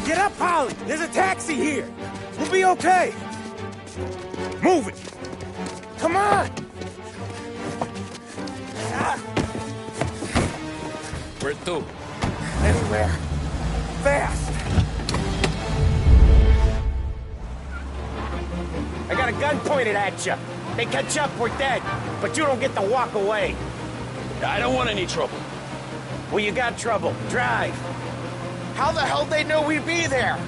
Get up, Holly! There's a taxi here! We'll be okay! Move it! Come on! Where to? Anywhere. Fast! I got a gun pointed at you. They catch up, we're dead. But you don't get to walk away. I don't want any trouble. Well, you got trouble. Drive. How the hell they know we'd be there?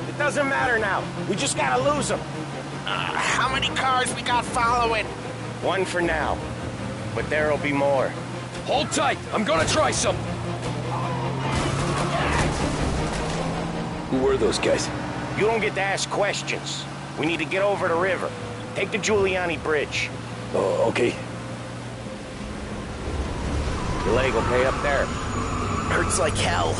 It doesn't matter now. We just gotta lose them. How many cars we got following? One for now. But there'll be more. Hold tight. I'm gonna try something. Who were those guys? You don't get to ask questions. We need to get over the river. Take the Giuliani Bridge. Oh, okay. Your leg okay up there? Hurts like hell.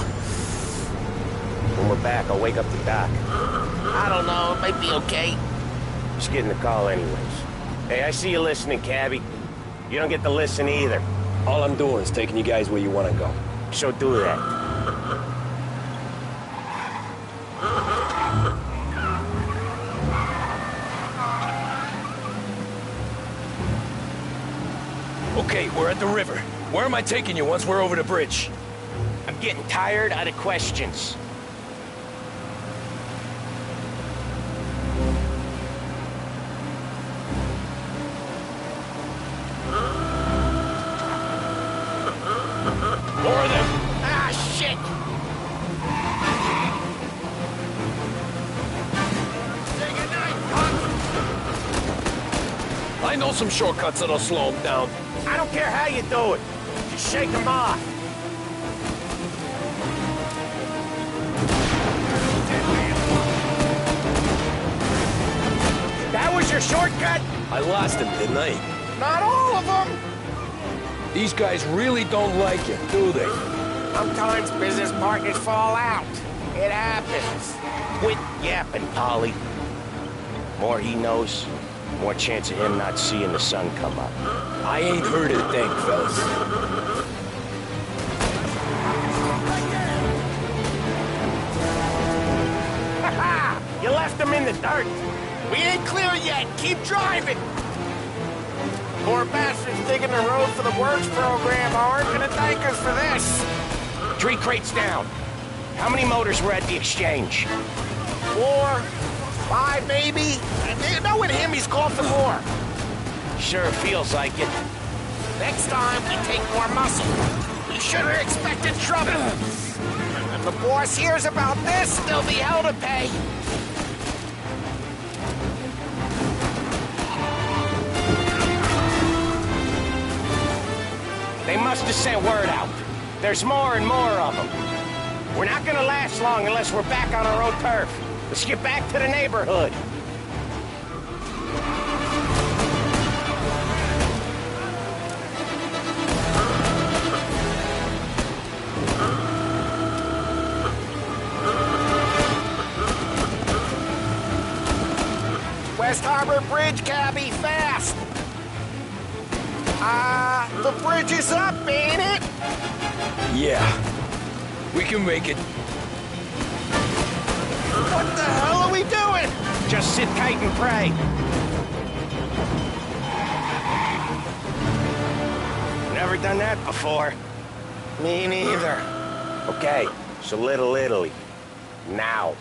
When we're back, I'll wake up the doc. I don't know, it might be okay. Just getting the call anyways. Hey, I see you listening, cabbie. You don't get to listen either. All I'm doing is taking you guys where you want to go. So do that. Okay, we're at the river. Where am I taking you once we're over the bridge? I'm getting tired of the questions. More of them! Ah, shit! Say goodnight, punk! I know some shortcuts that'll slow them down. I don't care how you do it. Just shake them off. That was your shortcut? I lost him, didn't I? Not all of them! These guys really don't like you, do they? Sometimes business partners fall out. It happens. Quit yapping, Polly. More he knows, more chance of him not seeing the sun come up. I ain't heard a thing, fellas. Ha-ha! You left him in the dirt. We ain't clear yet. Keep driving. Poor bastards digging the road for the works program aren't gonna thank us for this. 3 crates down. How many motors were at the exchange? 4, 5 maybe. You know with him he's called for more. Sure feels like it. Next time we take more muscle. We should have expected trouble. If the boss hears about this, there'll be hell to pay. They must have sent word out. There's more and more of them. We're not gonna last long unless we're back on our own turf. Let's get back to the neighborhood. West Harbor Bridge, cabby, fast! The bridge is up, ain't it? Yeah. We can make it. What the hell are we doing? Just sit tight and pray. Never done that before. Me neither. Okay, so Little Italy. Now.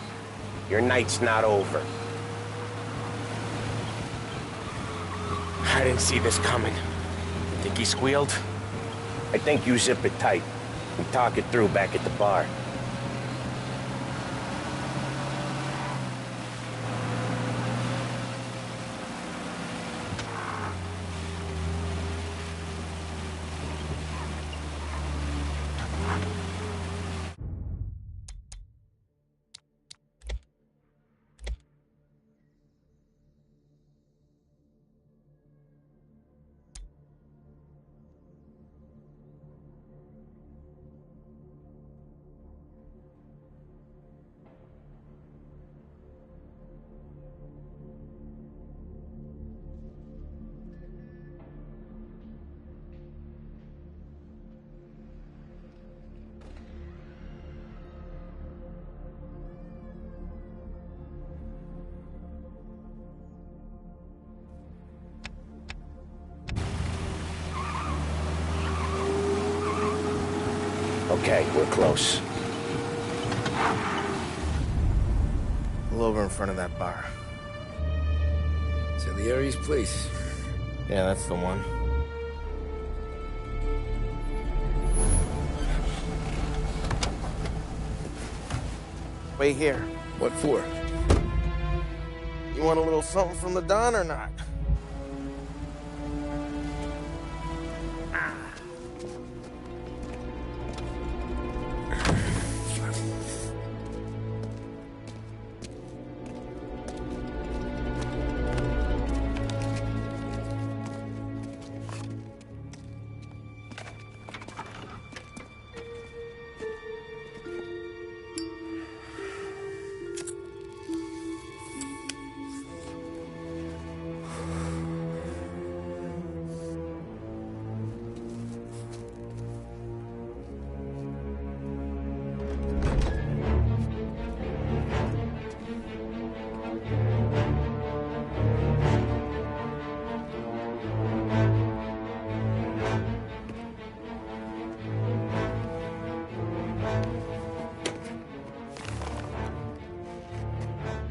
Your night's not over. I didn't see this coming. Think he squealed? I think you zip it tight and talk it through back at the bar. Okay, we're close. Pull over in front of that bar. Salieri's place. Yeah, that's the one. Wait here. What for? You want a little something from the Don or not?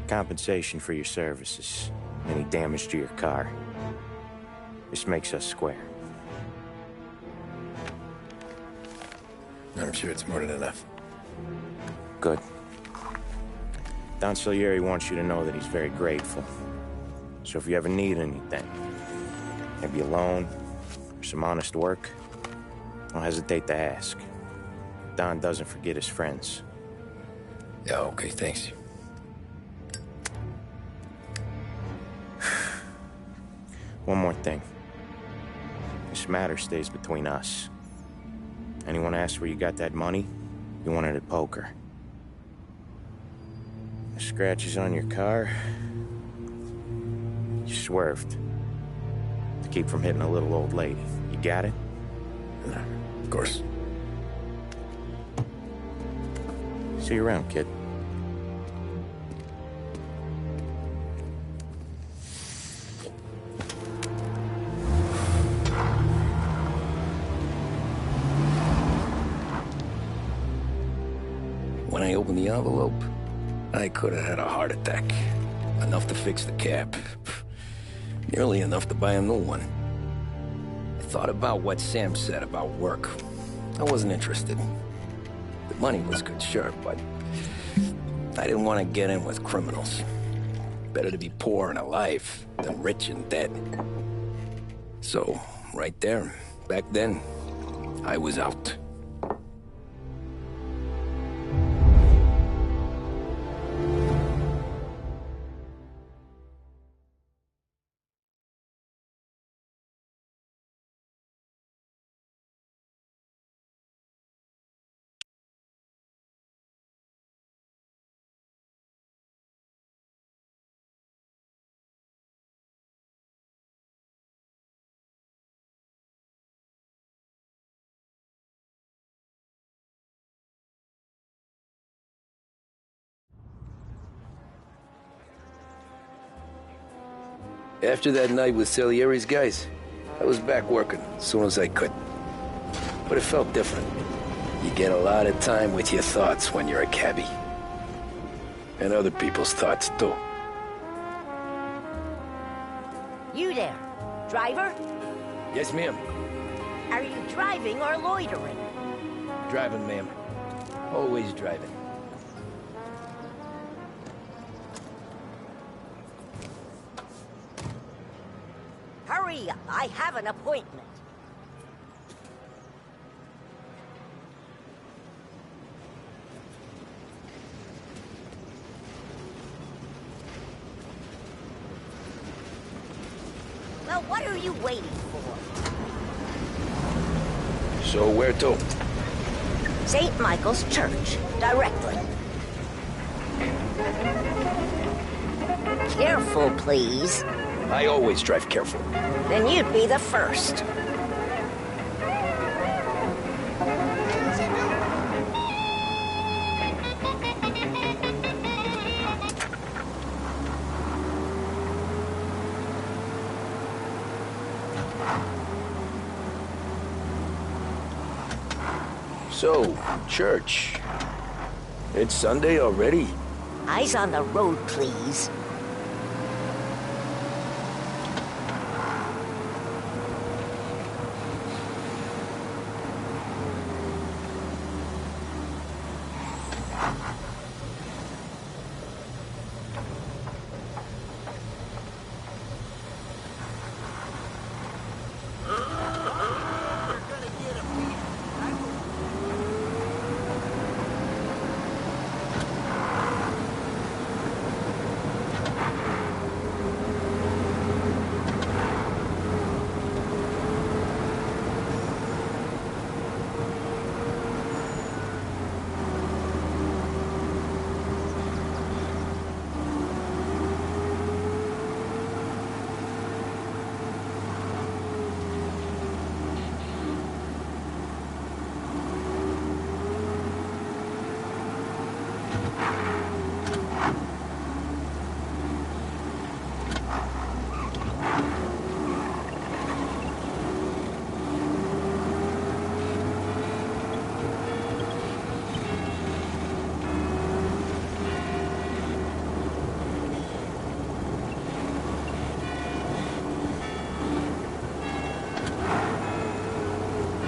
Compensation for your services. Any damage to your car. This makes us square. I'm sure it's more than enough. Good. Don Salieri wants you to know that he's very grateful. So if you ever need anything, maybe a loan, or some honest work, don't hesitate to ask. Don doesn't forget his friends. Yeah, okay, thanks. One more thing. This matter stays between us. Anyone asks where you got that money, you won it at poker. The scratches on your car, you swerved. To keep from hitting a little old lady. You got it? Of course. See you around, kid. When I opened the envelope, I could have had a heart attack. Enough to fix the cab. Nearly enough to buy a new one. I thought about what Sam said about work. I wasn't interested. The money was good, sure, but I didn't want to get in with criminals. Better to be poor and alive than rich and dead. So, right there, back then, I was out. After that night with Salieri's guys, I was back working as soon as I could. But it felt different. You get a lot of time with your thoughts when you're a cabbie. And other people's thoughts, too. You there, driver? Yes, ma'am. Are you driving or loitering? Driving, ma'am. Always driving. Hurry up, I have an appointment. Well, what are you waiting for? So where to? St. Michael's Church, directly. Careful, please. I always drive careful. Then you'd be the first. So, church. It's Sunday already? Eyes on the road, please.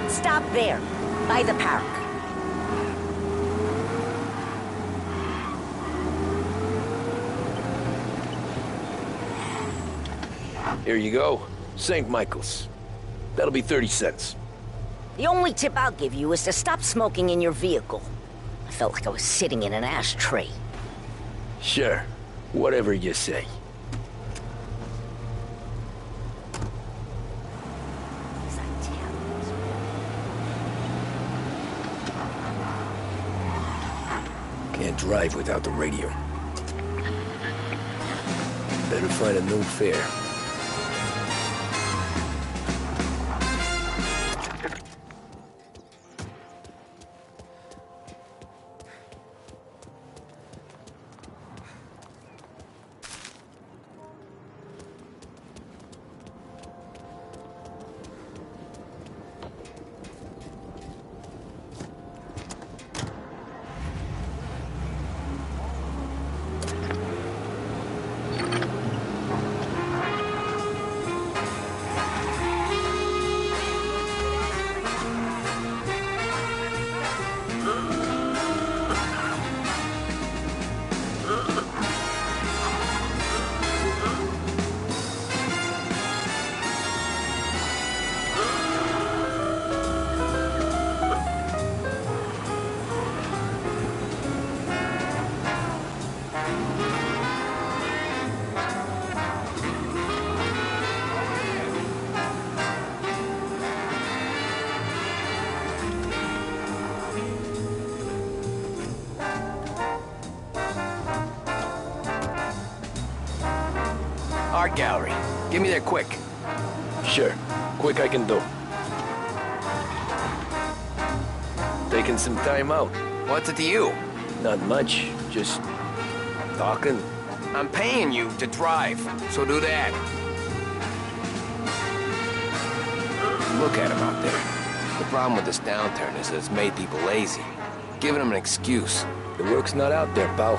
Stop there, by the park. Here you go. St. Michael's. That'll be 30 cents. The only tip I'll give you is to stop smoking in your vehicle. I felt like I was sitting in an ashtray. Sure. Whatever you say. Can't drive without the radio. Better find a new fare. Art gallery. Get me there quick. Sure. Quick I can do. Taking some time out. What's it to you? Not much. Just talking. I'm paying you to drive, so do that. Look at him out there. The problem with this downturn is that it's made people lazy. Giving them an excuse. The work's not out there, pal.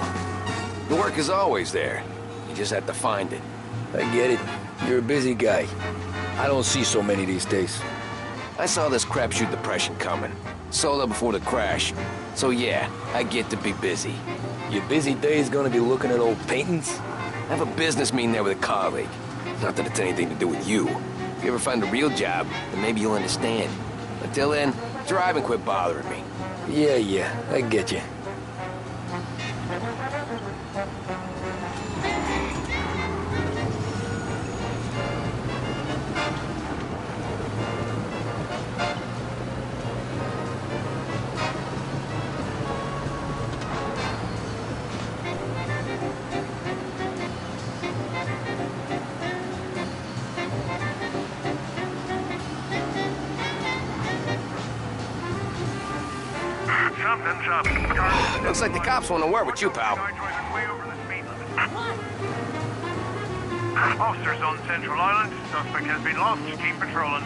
The work is always there. You just have to find it. I get it. You're a busy guy. I don't see so many these days. I saw this crapshoot depression coming. Sold out before the crash. So yeah, I get to be busy. Your busy day's gonna be looking at old paintings? I have a business meeting there with a colleague. Not that it's anything to do with you. If you ever find a real job, then maybe you'll understand. Until then, drive and quit bothering me. Yeah, I get you. Something's up. Looks like the cops want to work with you, pal. Officers on Central Island. Suspect has been lost. Keep patrolling.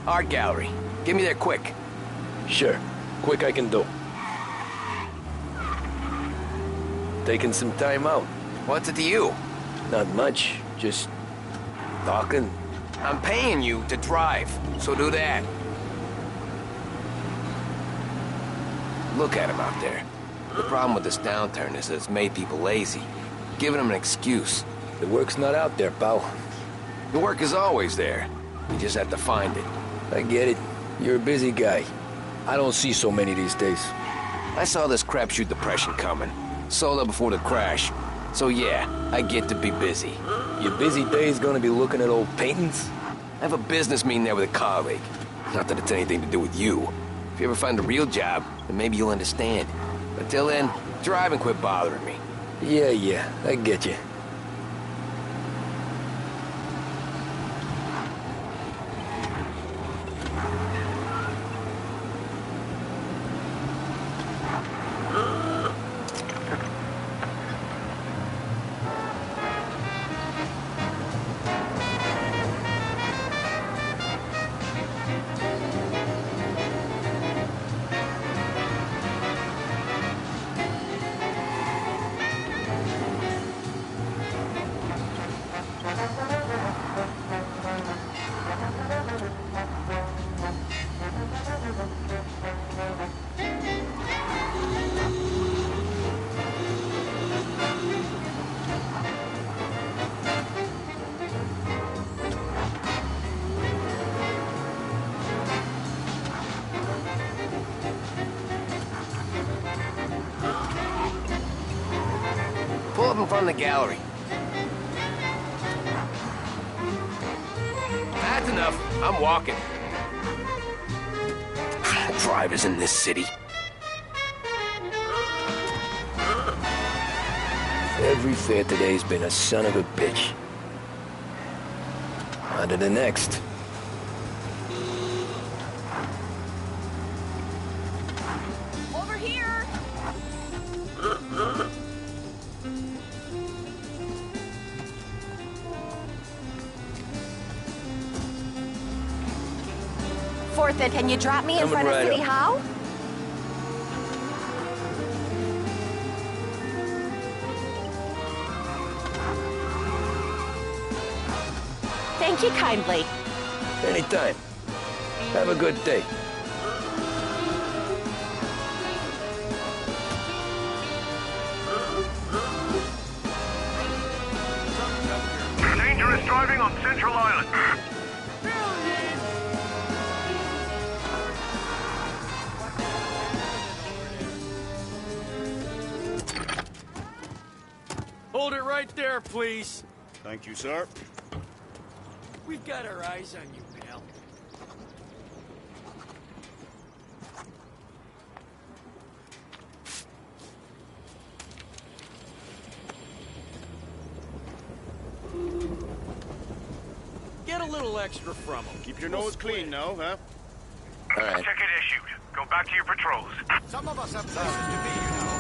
Art gallery. Get me there quick. Sure. Quick I can do. Taking some time out. What's it to you? Not much. Just talking. I'm paying you to drive, so do that. Look at him out there. The problem with this downturn is that it's made people lazy, giving them an excuse. The work's not out there, pal. The work is always there. You just have to find it. I get it. You're a busy guy. I don't see so many these days. I saw this crapshoot depression coming. Sold up before the crash. So yeah, I get to be busy. Your busy day's gonna be looking at old paintings? I have a business meeting there with a colleague. Not that it's anything to do with you. If you ever find a real job, then maybe you'll understand. Until then, drive and quit bothering me. Yeah, I get you. Pull up in front of the gallery. That's enough. I'm walking. Drivers in this city. Every fair today's been a son of a bitch. On to the next. Over here! Fourth, and can you drop me in Coming front of right City up. Hall? Thank you kindly. Anytime. Have a good day. Dangerous driving on Central Island. Hold it right there, please. Thank you, sir. We've got our eyes on you, pal. Get a little extra from them. Keep your nose clean now, huh? All right. Ticket issued. Go back to your patrols. Some of us have places to be, you know.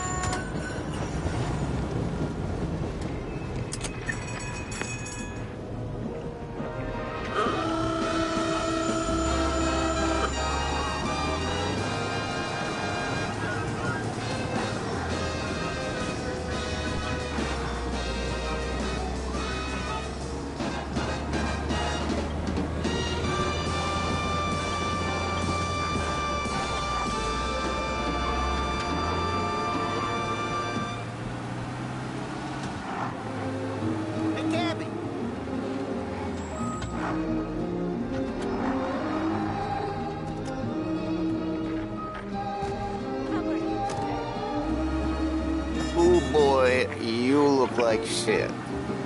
Oh boy, you look like shit.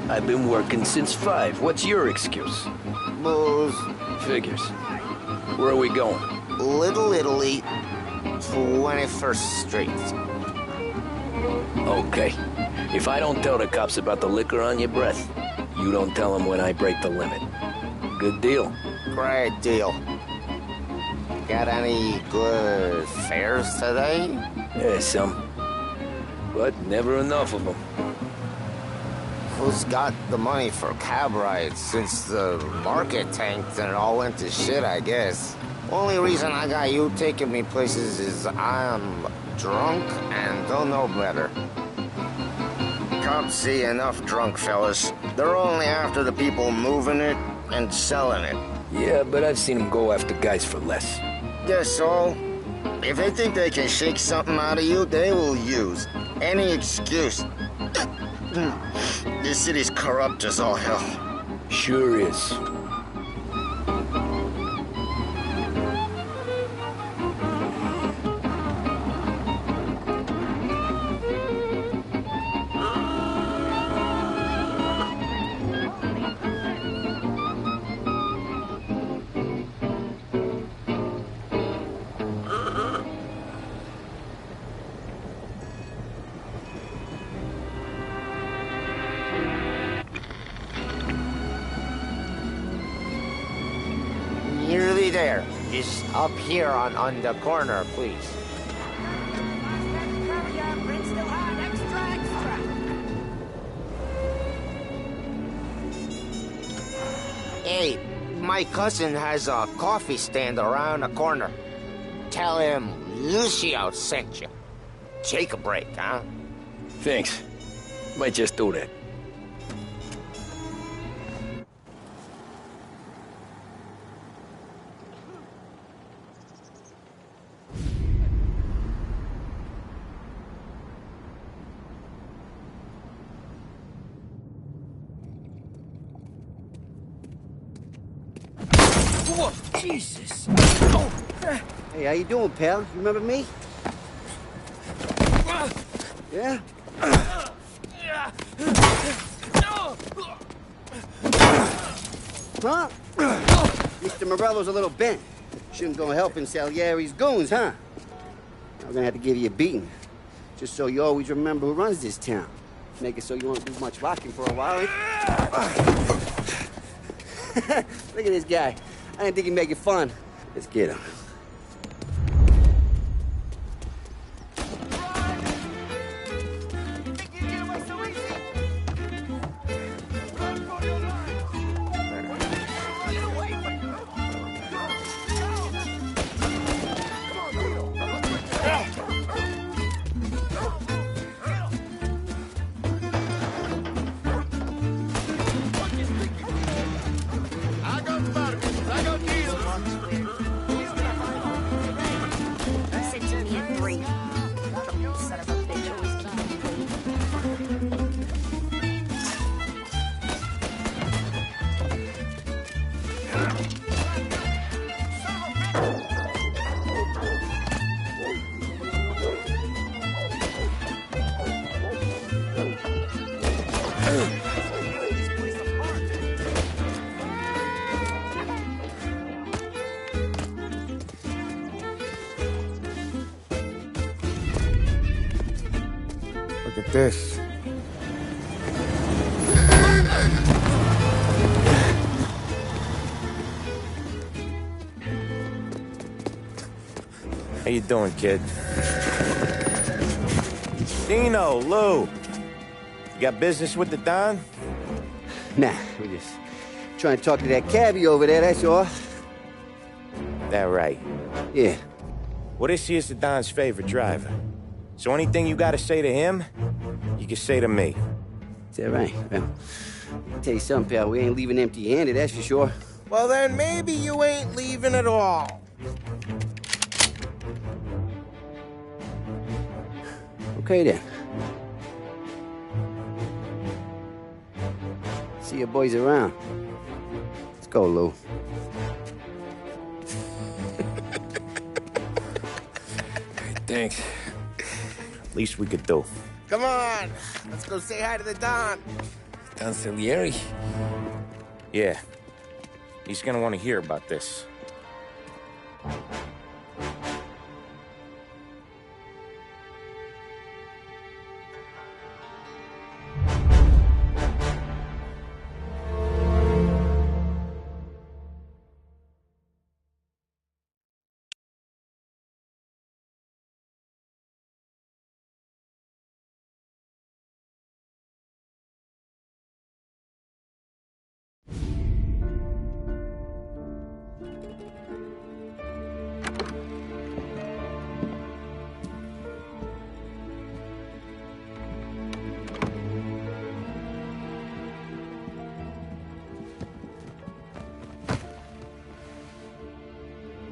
I've been working since 5. What's your excuse? Booze, Figures. Where are we going? Little Italy, 21st Street. Okay. If I don't tell the cops about the liquor on your breath, you don't tell them when I break the limit. Good deal. Great deal. Got any good fares today? Yeah, some. But never enough of them. Who's got the money for cab rides since the market tanked and it all went to shit, I guess. Only reason I got you taking me places is I'm drunk and don't know better. Cops see enough drunk fellas. They're only after the people moving it and selling it. Yeah, but I've seen them go after guys for less. Yes, so if they think they can shake something out of you, they will use any excuse. This city's corrupt as all hell. Sure is. Nearly there. Just up here on the corner, please. Hey, my cousin has a coffee stand around the corner. Tell him Lucio sent you. Take a break, huh? Thanks. Might just do that. Whoa, Jesus! Hey, how you doing, pal? You remember me? Yeah? Huh? Mr. Morello's a little bent. Shouldn't go helping Salieri's goons, huh? I'm gonna have to give you a beating. Just so you always remember who runs this town. Make it so you won't do much rocking for a while. Look at this guy. I didn't think he'd make it fun. Let's get him. Look at this. How you doing, kid? Dino, Lou. You got business with the Don? Nah, we're just trying to talk to that cabbie over there, that's all. That right. Yeah. Well, this here's the Don's favorite driver. So anything you gotta say to him, you can say to me. Is that right? Well, I'll tell you something, pal. We ain't leaving empty-handed, that's for sure. Well, then maybe you ain't leaving at all. Okay, then. See your boys around. Let's go, Lou. Thanks. Least we could do. Come on, let's go say hi to the Don. Don Salieri? Yeah. He's gonna want to hear about this.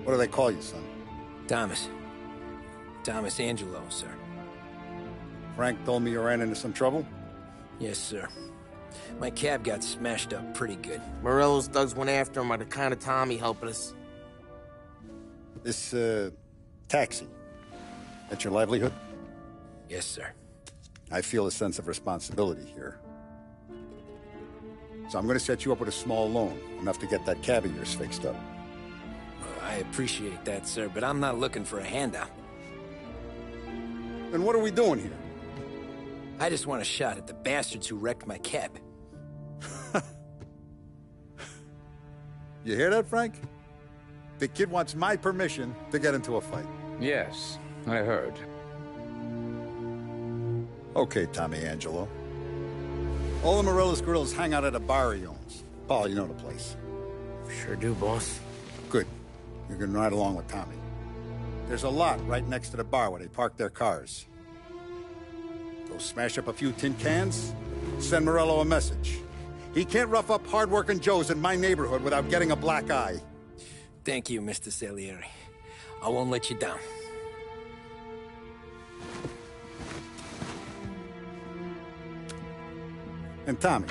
What do they call you, son? Thomas. Thomas Angelo, sir. Frank told me you ran into some trouble? Yes, sir. My cab got smashed up pretty good. Morello's thugs went after him by the kind of Tommy helping us. This, taxi. That's your livelihood? Yes, sir. I feel a sense of responsibility here. So I'm gonna set you up with a small loan, enough to get that cab of yours fixed up. I appreciate that, sir, but I'm not looking for a handout. Then what are we doing here? I just want a shot at the bastards who wrecked my cab. You hear that, Frank? The kid wants my permission to get into a fight. Yes, I heard. Okay, Tommy Angelo. All the Morello's girls hang out at a bar he owns. Paul, you know the place. Sure do, boss. Good. You can ride along with Tommy. There's a lot right next to the bar where they park their cars. Go smash up a few tin cans, send Morello a message. He can't rough up hard-working Joes in my neighborhood without getting a black eye. Thank you, Mr. Salieri. I won't let you down. And Tommy,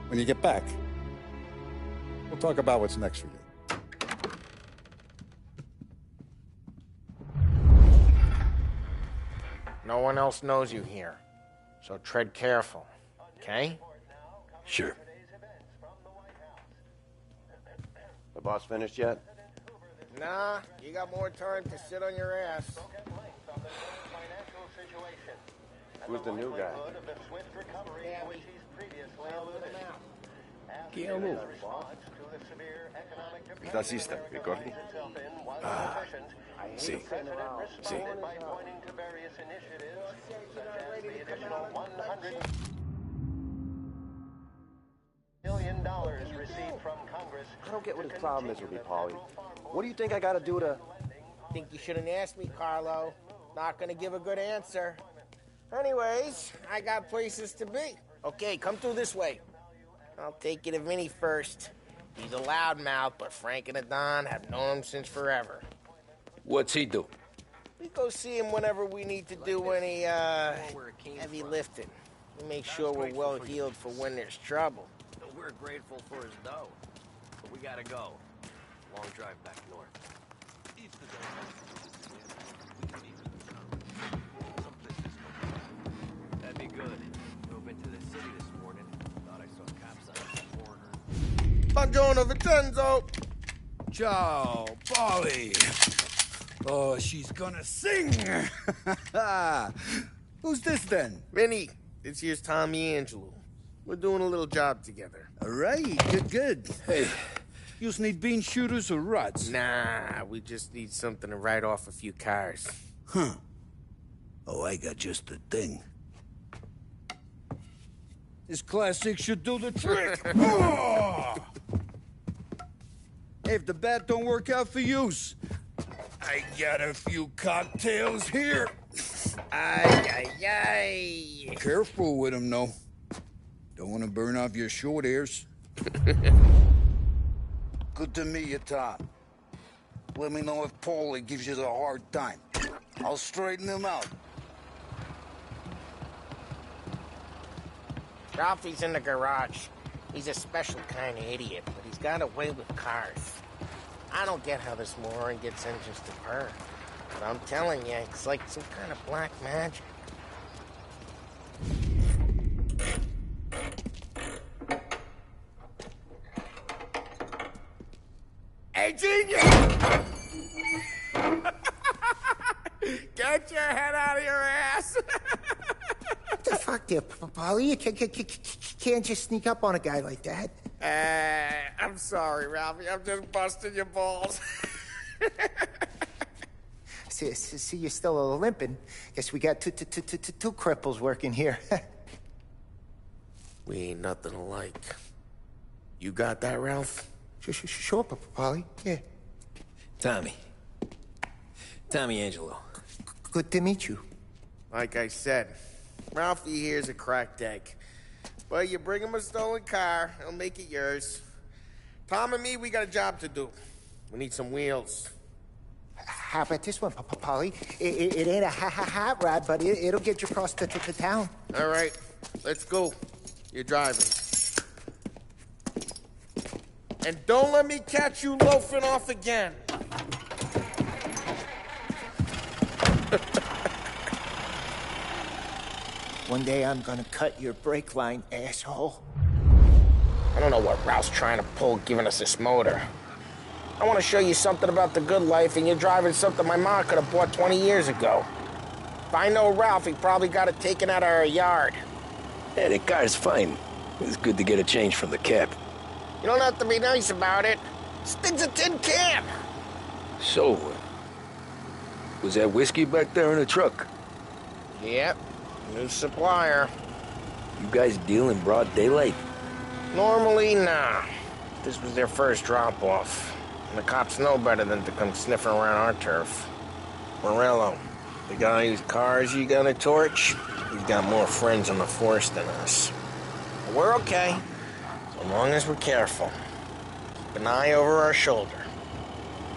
when you get back, we'll talk about what's next for you. No one else knows you here, so tread careful, okay? Sure. The boss finished yet? Nah, you got more time to sit on your ass. Who's the new guy? ¿Qué hago? ¿Estás lista, Ricordi? Sí. Sí. I don't get what his problem is with me, Paulie. What do you think I gotta do to... Think you shouldn't ask me, Carlo. Not gonna give a good answer. Anyways, I got places to be. Okay, come through this way. I'll take you to Vinny first. He's a loudmouth, but Frank and the Don have known him since forever. What's he do? We go see him whenever we need to do any, heavy lifting. We make sure we're well healed for when there's trouble. We're grateful for his dough, but we gotta go. Long drive back north. That'd be good. Drove into the city this morning. Thought I saw cops on the corner. Buongiorno, Vincenzo! Ciao, Polly. Oh, she's gonna sing. Who's this then? Vinny, this here's Tommy Angelo. We're doing a little job together. All right, good. Hey, you just need bean shooters or rods? Nah, we just need something to write off a few cars. Huh. Oh, I got just the thing. This classic should do the trick. Oh! Hey, if the bat don't work out for use, I got a few cocktails here. Ay. Careful with them, though. Don't want to burn off your short hairs. Good to meet you, Tom. Let me know if Paulie gives you the hard time. I'll straighten him out. Ralphie's in the garage. He's a special kind of idiot, but he's got a way with cars. I don't get how this moron gets engines to purr. But I'm telling you, it's like some kind of black magic. Hey, genius! Get your head out of your ass! What the fuck there, Polly? You can't just sneak up on a guy like that. I'm sorry, Ralphie. I'm just busting your balls. See, you're still limping. Guess we got two cripples working here. We ain't nothing alike. You got that, Ralph? Sure, Polly. Yeah. Tommy Angelo. Good to meet you. Like I said, Ralphie here's a cracked egg. But you bring him a stolen car, he'll make it yours. Tom and me, we got a job to do. We need some wheels. How about this one, Polly? It ain't a hot rod, but it'll get you across to town. All right, let's go. You're driving. And don't let me catch you loafing off again. One day I'm gonna cut your brake line, asshole. I don't know what Ralph's trying to pull giving us this motor. I want to show you something about the good life, and you're driving something my mom could have bought 20 years ago. If I know Ralph, he probably got it taken out of our yard. Yeah, that car's fine. It's good to get a change from the cap. You don't have to be nice about it. This thing's a tin can. So, was that whiskey back there in the truck? Yep, new supplier. You guys deal in broad daylight? Normally, nah. This was their first drop-off. And the cops know better than to come sniffing around our turf. Morello, the guy whose cars you got a torch, he's got more friends on the force than us. But we're okay, so long as we're careful. Keep an eye over our shoulder.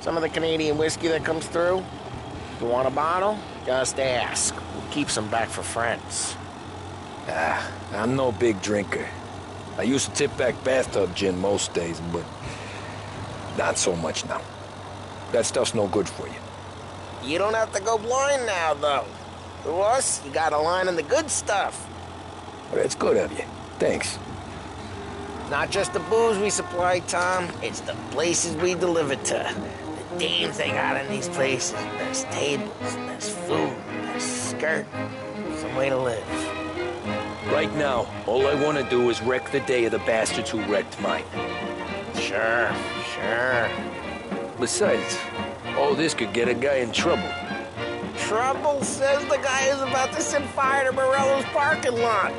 Some of the Canadian whiskey that comes through, if you want a bottle, just ask. We'll keep some back for friends. I'm no big drinker. I used to tip back bathtub gin most days, but not so much now. That stuff's no good for you. You don't have to go blind now, though. To us, you got a line on the good stuff. Well, that's good of you. Thanks. Not just the booze we supply, Tom. It's the places we deliver to. The dames they got in these places. There's tables, there's food, there's skirt. Some way to live. Right now, all I want to do is wreck the day of the bastards who wrecked mine. Sure. Besides, all this could get a guy in trouble. Trouble says the guy is about to set fire to Morello's parking lot.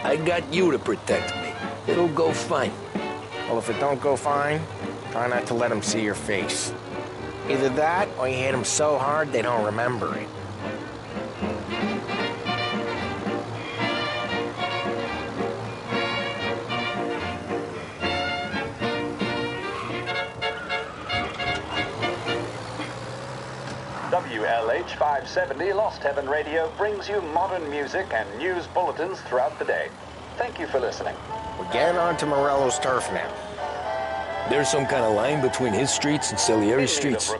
I got you to protect me. It'll go fine. Well, if it don't go fine, try not to let them see your face. Either that, or you hit them so hard they don't remember it. WLH 570 Lost Heaven Radio brings you modern music and news bulletins throughout the day. Thank you for listening. We're getting on to Morello's turf now. There's some kind of line between his streets and Salieri's streets.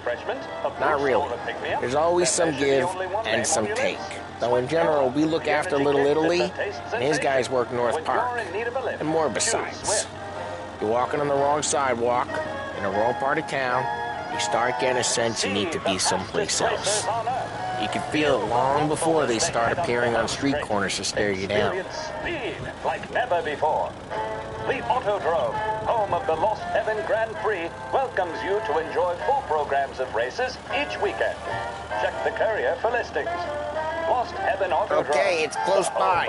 Not really. There's always some give and some take. Though in general, we look after Little Italy, and his guys work North Park. And more besides. You're walking on the wrong sidewalk, in the wrong part of town, you start getting a sense you need to be someplace else. You can feel it long before they start appearing on street corners to stare you down. Speed like never before. The Autodrome, home of the Lost Heaven Grand Prix, welcomes you to enjoy full programs of races each weekend. Check the courier for listings. Lost Heaven Autodrome. Okay, it's close by.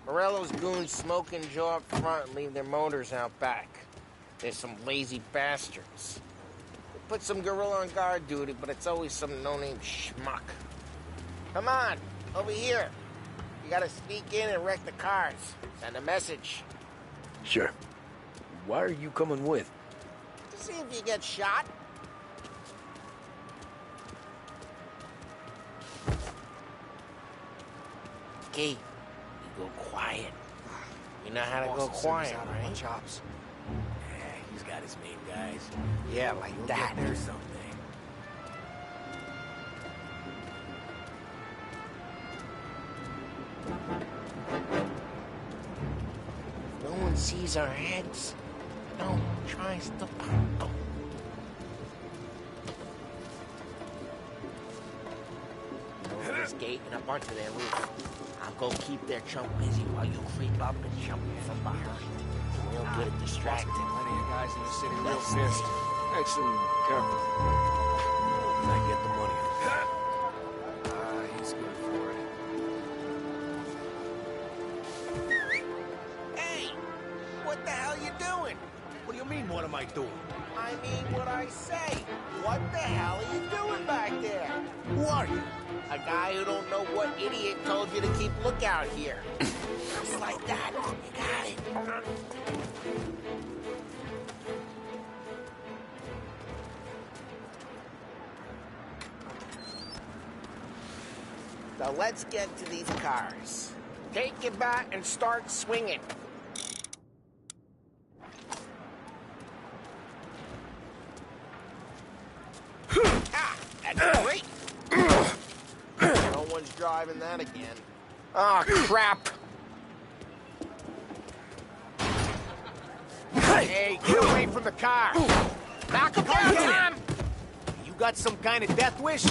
Morello's goons smoke and Joe up front and leave their motors out back. There's some lazy bastards. They put some gorilla on guard duty, but it's always some no-name schmuck. Come on, over here. You gotta sneak in and wreck the cars. Send a message. Sure. Why are you coming with? To see if you get shot. Okay, you go quiet. You know how to go quiet, right? Chops. Yeah, he's got his main guys. Yeah, like that. There's something. No one sees our heads. No one tries to pop them. Over this gate and up onto their roof. I'll go keep their chump busy while you creep up and jump from behind. We'll get it distracted. Plenty of guys in the city real pissed. Makes them careful. When I get the money. He's good for it. Hey! What the hell you doing? What do you mean, what am I doing? I mean what I say. What the hell are you doing back there? Who are you? A A guy who don't know what idiot told you to keep lookout here. Just like that. You got it. So let's get to these cars. Take your bat and start swinging. Ah, that's great. No one's driving that again. Oh, crap. Hey, get away from the car. Knock him down, Tom. You got some kind of death wish?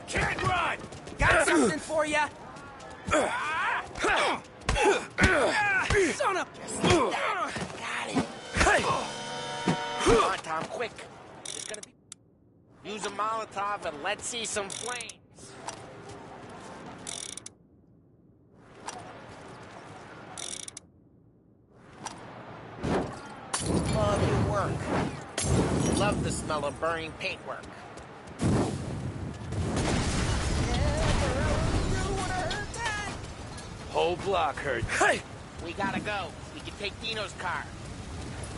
Can't run. Got something for you. Son of... Got it. Come on, Tom, quick. There's gonna be... Use a Molotov and let's see some flames. Love your work. Love the smell of burning paintwork. Whole block hurt. Hey! We gotta go. We can take Dino's car.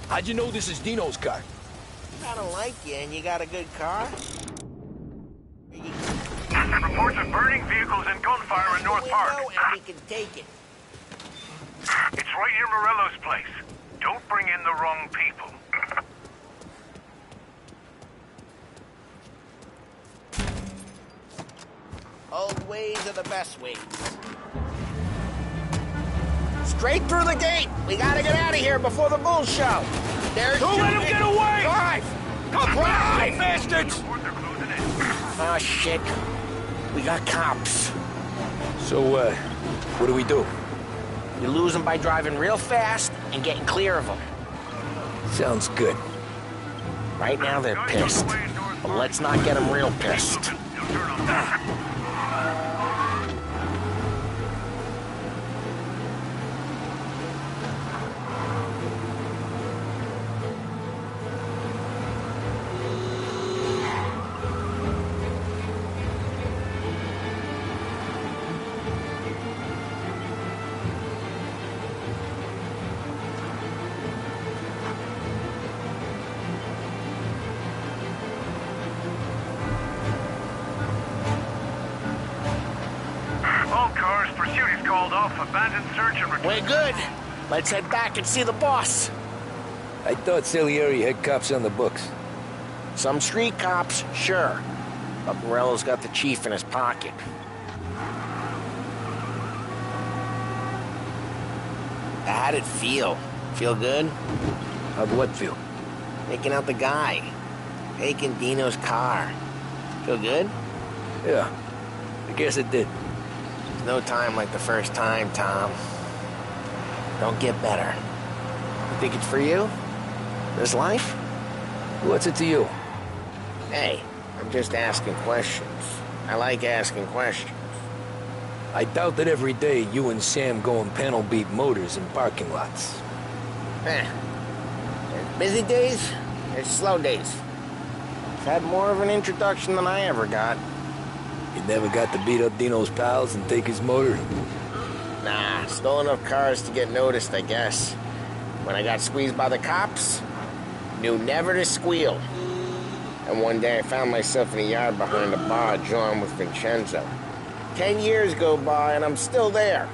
How'd you know this is Dino's car? I don't like you, and you got a good car? Reports of burning vehicles and gunfire in North Park. And we can take it. It's right near Morello's place. Don't bring in the wrong people. Old ways are the best ways. Straight through the gate. We gotta get out of here before the bull show. There's Don't let him get away! Drive! Come drive, bastards! Oh, shit. We got cops. So, what do we do? You lose them by driving real fast and getting clear of them. Sounds good. Right now they're pissed. But let's not get them real pissed. Abandoned search and return. We're good. Let's head back and see the boss. I thought Salieri had cops on the books. Some street cops, sure. But Morello's got the chief in his pocket. How'd it feel? Feel good? How'd what feel? Taking out the guy. Taking Dino's car. Feel good? Yeah, I guess it did. There's no time like the first time, Tom. Don't get better. You think it's for you? This life? What's it to you? Hey, I'm just asking questions. I like asking questions. I doubt that every day you and Sam go and panel beat motors in parking lots. There's busy days, there's slow days. I've had more of an introduction than I ever got. You never got to beat up Dino's pals and take his motor? Nah, stole enough cars to get noticed, I guess. When I got squeezed by the cops, knew never to squeal. And one day I found myself in the yard behind a bar drawn with Vincenzo. 10 years go by and I'm still there.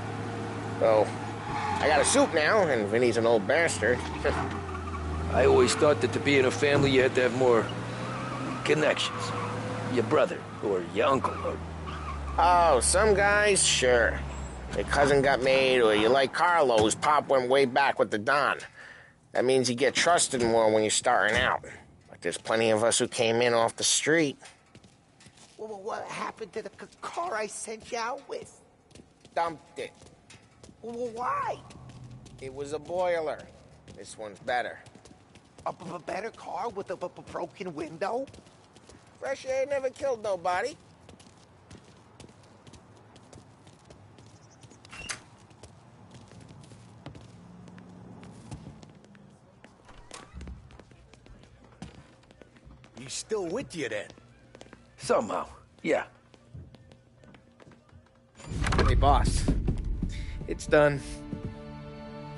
So, I got a suit now, and Vinny's an old bastard. I always thought that to be in a family you had to have more connections. Your brother, or your uncle, or... Oh, some guys, sure. Your cousin got made, or you like Carlo's pop went way back with the Don. That means you get trusted more when you're starting out. Like there's plenty of us who came in off the street. Well, what happened to the car I sent you out with? Dumped it. Well, why? It was a boiler. This one's better. A better car with a broken window? Fresh air never killed nobody. He's still with you then? Somehow, yeah. Hey, boss. It's done.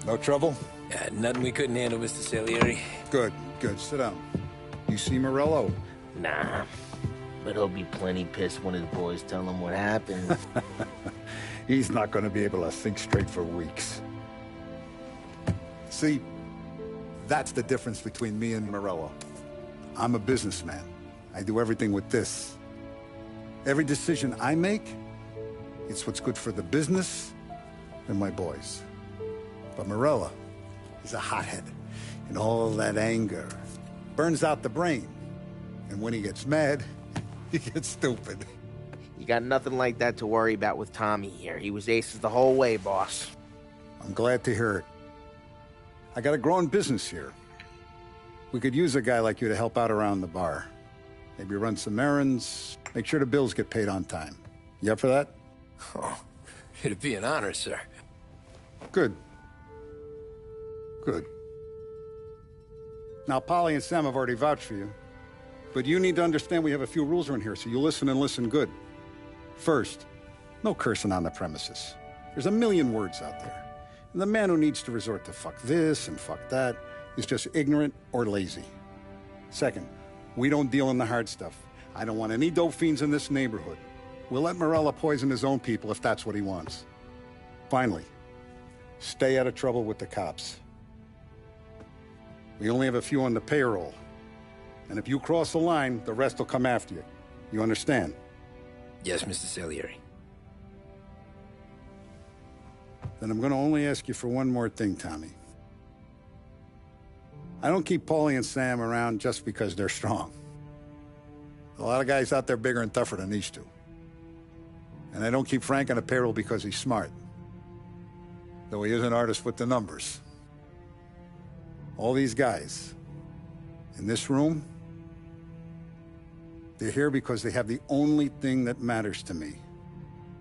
No trouble? Yeah, nothing we couldn't handle, Mr. Salieri. Good, good. Sit down. You see Morello? Nah. But he'll be plenty pissed when his boys tell him what happened. He's not going to be able to think straight for weeks. See, that's the difference between me and Morello. I'm a businessman. I do everything with this. Every decision I make, it's what's good for the business and my boys. But Morello is a hothead, and all that anger burns out the brain. And when he gets mad, he gets stupid. You got nothing like that to worry about with Tommy here. He was aces the whole way, boss. I'm glad to hear it. I got a growing business here. We could use a guy like you to help out around the bar. Maybe run some errands, make sure the bills get paid on time. You up for that? Oh, it'd be an honor, sir. Good. Good. Now, Polly and Sam have already vouched for you. But you need to understand we have a few rules around here, so you listen and listen good. First, no cursing on the premises. There's a million words out there. And the man who needs to resort to fuck this and fuck that is just ignorant or lazy. Second, we don't deal in the hard stuff. I don't want any dope fiends in this neighborhood. We'll let Morello poison his own people if that's what he wants. Finally, stay out of trouble with the cops. We only have a few on the payroll. And if you cross the line, the rest will come after you. You understand? Yes, Mr. Salieri. Then I'm going to only ask you for one more thing, Tommy. I don't keep Paulie and Sam around just because they're strong. A lot of guys out there bigger and tougher than these two. And I don't keep Frank on the payroll because he's smart. Though he is an artist with the numbers. All these guys in this room, they're here because they have the only thing that matters to me.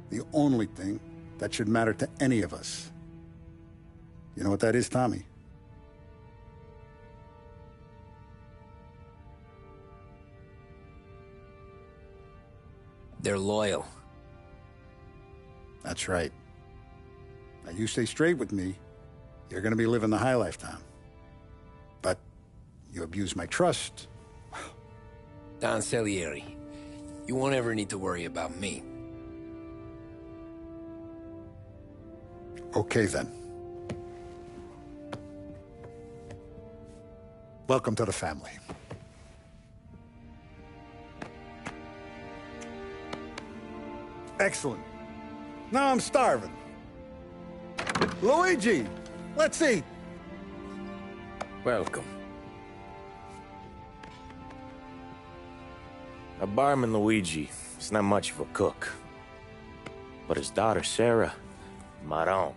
The only thing that should matter to any of us. You know what that is, Tommy? They're loyal. That's right. Now, you stay straight with me, you're gonna be living the high life, Tom. But you abuse my trust. Don Salieri, you won't ever need to worry about me. Okay, then. Welcome to the family. Excellent. Now I'm starving. Luigi, let's eat. Welcome. A barman Luigi is not much of a cook. But his daughter Sarah, Maron.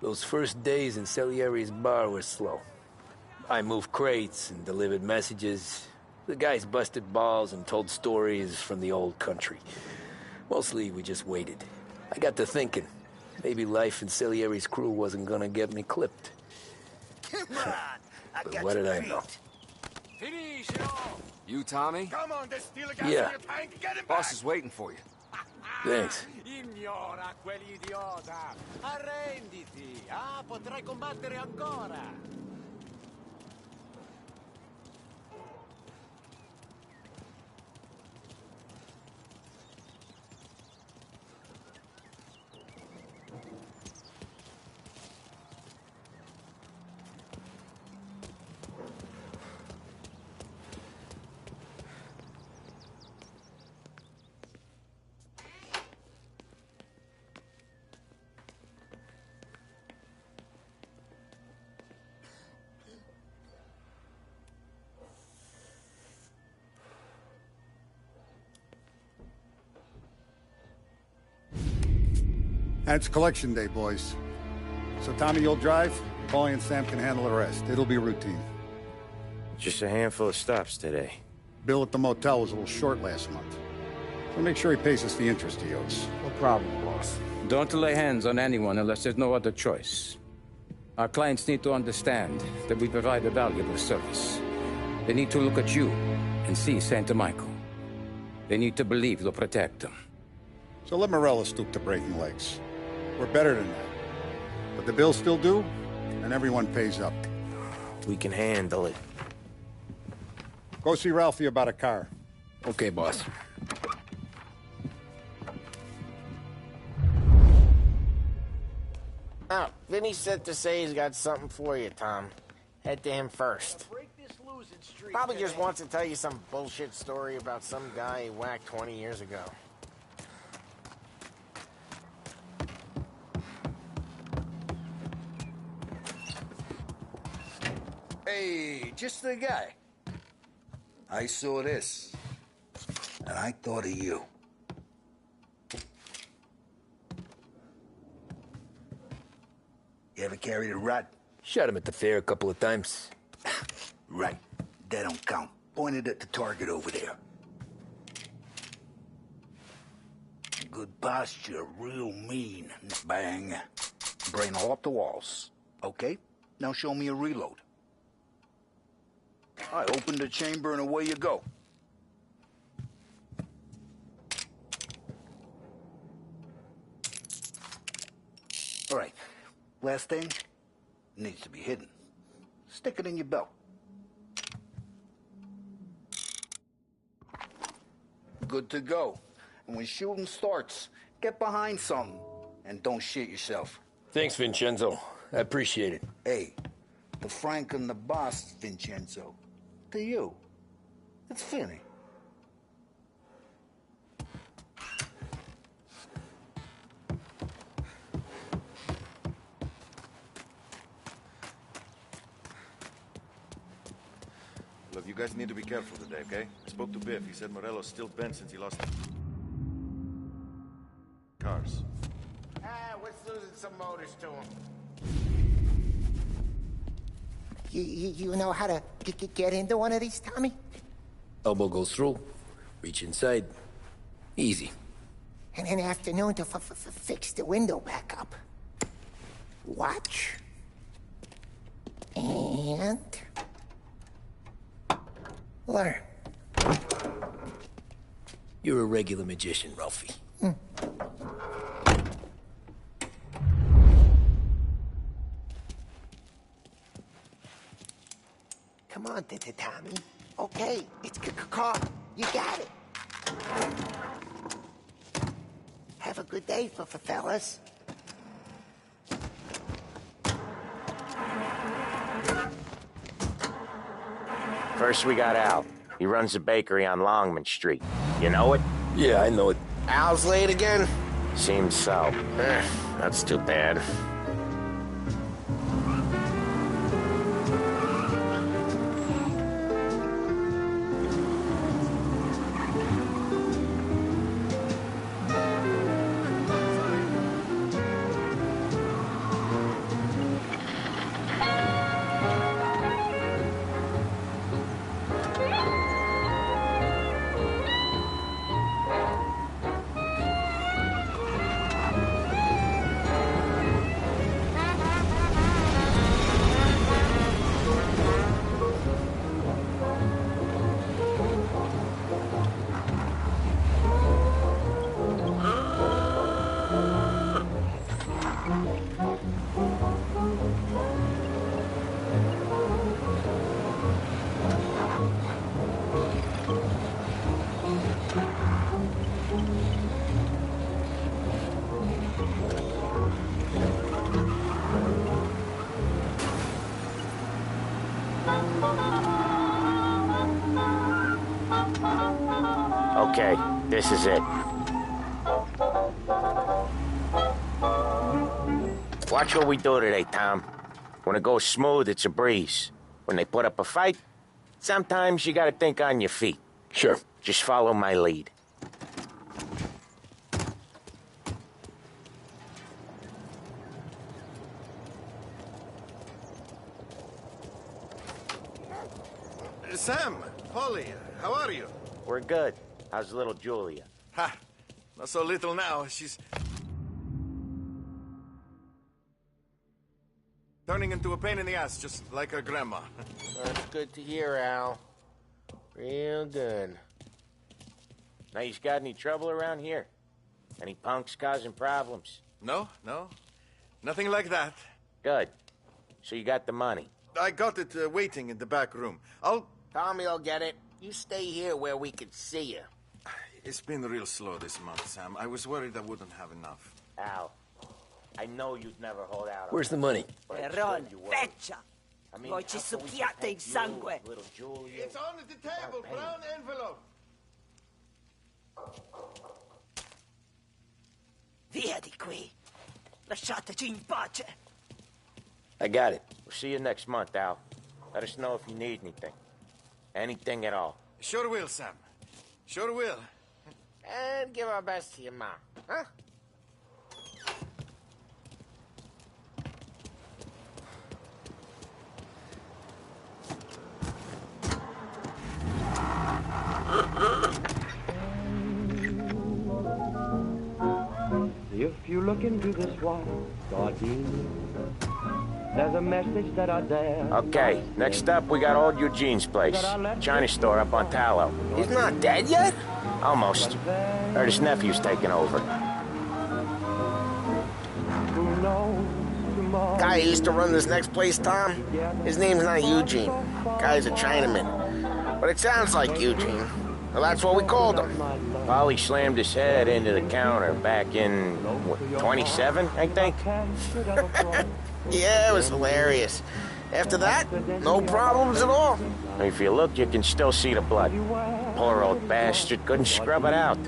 Those first days in Salieri's bar were slow. I moved crates and delivered messages. The guys busted balls and told stories from the old country. Mostly, we just waited. I got to thinking, maybe life in Salieri's crew wasn't gonna get me clipped. But what did I know? You, Tommy? Come on, there's still a gas Yeah. in your tank. Get him Boss back. is waiting for you. Thanks. Ignora quell'idiota! Arrenditi! Ah, potrai combattere ancora! And it's collection day, boys. So Tommy, you'll drive. Paulie and Sam can handle the rest. It'll be routine. Just a handful of stops today. Bill at the motel was a little short last month. So make sure he pays us the interest he owes. No problem, boss. Don't lay hands on anyone unless there's no other choice. Our clients need to understand that we provide a valuable service. They need to look at you and see Santa Michael. They need to believe you'll protect them. So let Morello stoop to breaking legs. We're better than that. But the bill's still due, and everyone pays up. We can handle it. Go see Ralphie about a car. Okay, boss. Oh, Vinny said to say he's got something for you, Tom. Head to him first. Probably just wants to tell you some bullshit story about some guy he whacked 20 years ago. Hey, just the guy. I saw this, and I thought of you. You ever carried a rat? Shot him at the fair a couple of times. Right. That don't count. Pointed at the target over there. Good posture, real mean. Bang. Brain all up the walls. Okay? Now show me a reload. I open the chamber and away you go. All right. Last thing needs to be hidden. Stick it in your belt. Good to go. And when shooting starts, get behind something and don't shit yourself. Thanks, Vincenzo. I appreciate it. Hey, the Frank and the boss, Vincenzo. To you, it's Finny. Look, you guys need to be careful today, okay? I spoke to Biff. He said Morello's still bent since he lost cars. What's losing some motors to him? You know how to get into one of these, Tommy? Elbow goes through. Reach inside. Easy. And an afternoon to fix the window back up. Watch. And... learn. You're a regular magician, Ralphie. Come on, Tommy. Okay, it's car. You got it. Have a good day, fellas. First we got Al. He runs a bakery on Longman Street. You know it? Yeah, I know it. Al's late again? Seems so. That's too bad. Okay, this is it. Watch what we do today, Tom. When it goes smooth, it's a breeze. When they put up a fight, sometimes you gotta think on your feet. Sure. Just follow my lead. Sam, Polly, how are you? We're good. How's little Julia? Ha! Not so little now. She's turning into a pain in the ass, just like her grandma. That's good to hear, Al. Real good. Now, you got any trouble around here? Any punks causing problems? No, no. Nothing like that. Good. So you got the money? I got it waiting in the back room. Tommy will get it. You stay here where we can see you. It's been real slow this month, Sam. I was worried I wouldn't have enough. Al, I know you'd never hold out. Where's the money? Erron, feccia! Voi ci succhiate il sangue! Little Julia. It's on the table, brown envelope. Via di qui! Lasciateci in pace! I got it. We'll see you next month, Al. Let us know if you need anything. Anything at all. Sure will, Sam. Sure will. And give our best to your mom, huh? If you look into this wild garden, there's a message that I dare. Okay, next up we got old Eugene's place. China store up on Tallow. He's not dead yet? Almost. Heard his nephew's taking over. Guy who used to run this next place, Tom? His name's not Eugene. Guy's a Chinaman. But it sounds like Eugene. Well, that's what we called him. Polly slammed his head into the counter back in, what, 27, I think? Yeah, it was hilarious. After that, no problems at all. If you look, you can still see the blood. Poor old bastard couldn't scrub it out.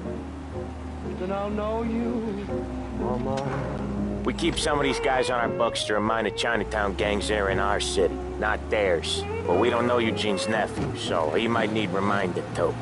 We keep some of these guys on our books to remind the Chinatown gangs they're in our city, not theirs. But we don't know Eugene's nephew, so he might need reminded too.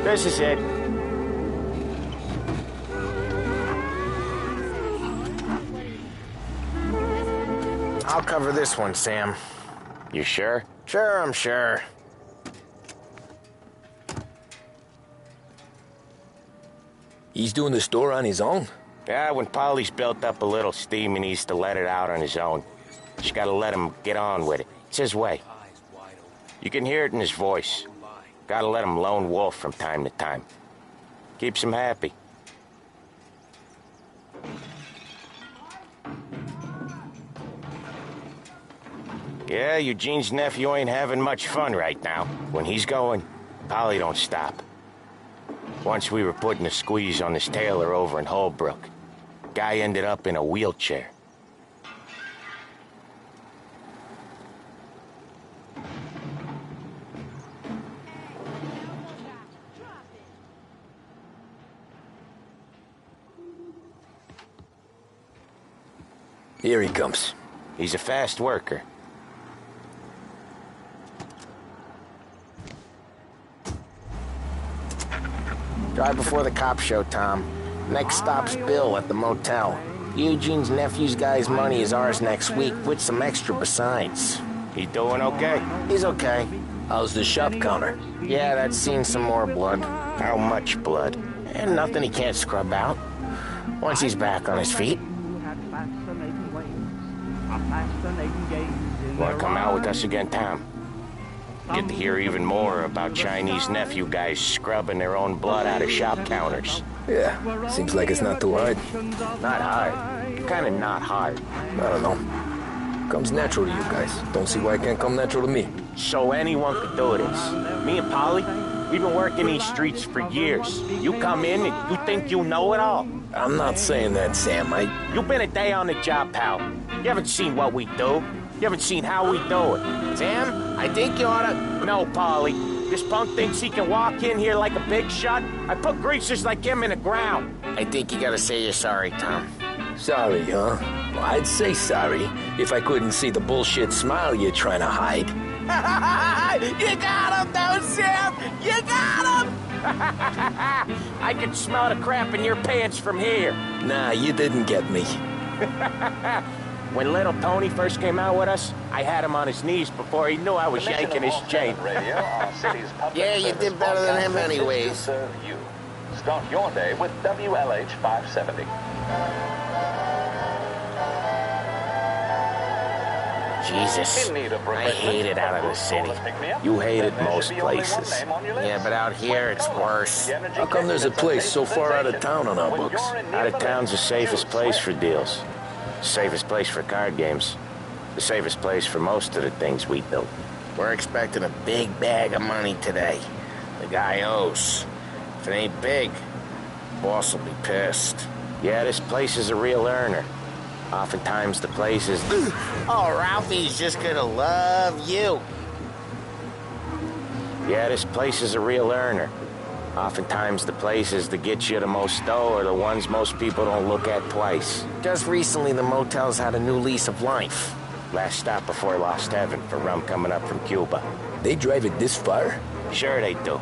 This is it. I'll cover this one, Sam. You sure? Sure, I'm sure. He's doing the store on his own? Yeah, when Polly's built up a little steam, he needs to let it out on his own. Just gotta let him get on with it. It's his way. You can hear it in his voice. Gotta let him lone wolf from time to time. Keeps him happy. Yeah, Eugene's nephew ain't having much fun right now. When he's going, Polly don't stop. Once we were putting a squeeze on this tailor over in Holbrook. Guy ended up in a wheelchair. Here he comes. He's a fast worker. Drive before the cop show, Tom. Next stop's Bill at the motel. Eugene's nephew's guy's money is ours next week, with some extra besides. He doing okay? He's okay. How's the shop counter? Yeah, that's seen some more blood. How much blood? And nothing he can't scrub out. Once he's back on his feet. Wanna come out with us again, Tom? Get to hear even more about Chinese nephew guys scrubbing their own blood out of shop counters. Yeah, seems like it's not too hard. Not hard. Kinda not hard. I don't know. Comes natural to you guys. Don't see why it can't come natural to me. So anyone could do this. Me and Polly, we've been working these streets for years. You come in and you think you know it all. I'm not saying that, Sam. You've been a day on the job, pal. You haven't seen what we do. You haven't seen how we do it. Sam, I think you oughta... No, Polly. This punk thinks he can walk in here like a big shot. I put greasers like him in the ground. I think you gotta say you're sorry, Tom. Sorry, huh? Well, I'd say sorry if I couldn't see the bullshit smile you're trying to hide. You got him, though, Sam! You got him! I can smell the crap in your pants from here. Nah, you didn't get me. When little Tony first came out with us, I had him on his knees before he knew I was yanking his chain. Yeah, you did better than him anyways. Serve you. Start your day with WLH 570. Jesus, I hate it out of the city. You hate it most places. Yeah, but out here it's worse. How come there's a place so far out of town on our books? Out of town's the safest place for deals. The safest place for card games. The safest place for most of the things we do. We're expecting a big bag of money today. The guy owes. If it ain't big, boss will be pissed. Yeah, this place is a real earner. Oftentimes the place is... Oh, Ralphie's just gonna love you. Yeah, this place is a real earner. Oftentimes the places that get you the most dough are the ones most people don't look at twice. Just recently the motel's had a new lease of life. Last stop before Lost Heaven for rum coming up from Cuba. They drive it this far? Sure they do.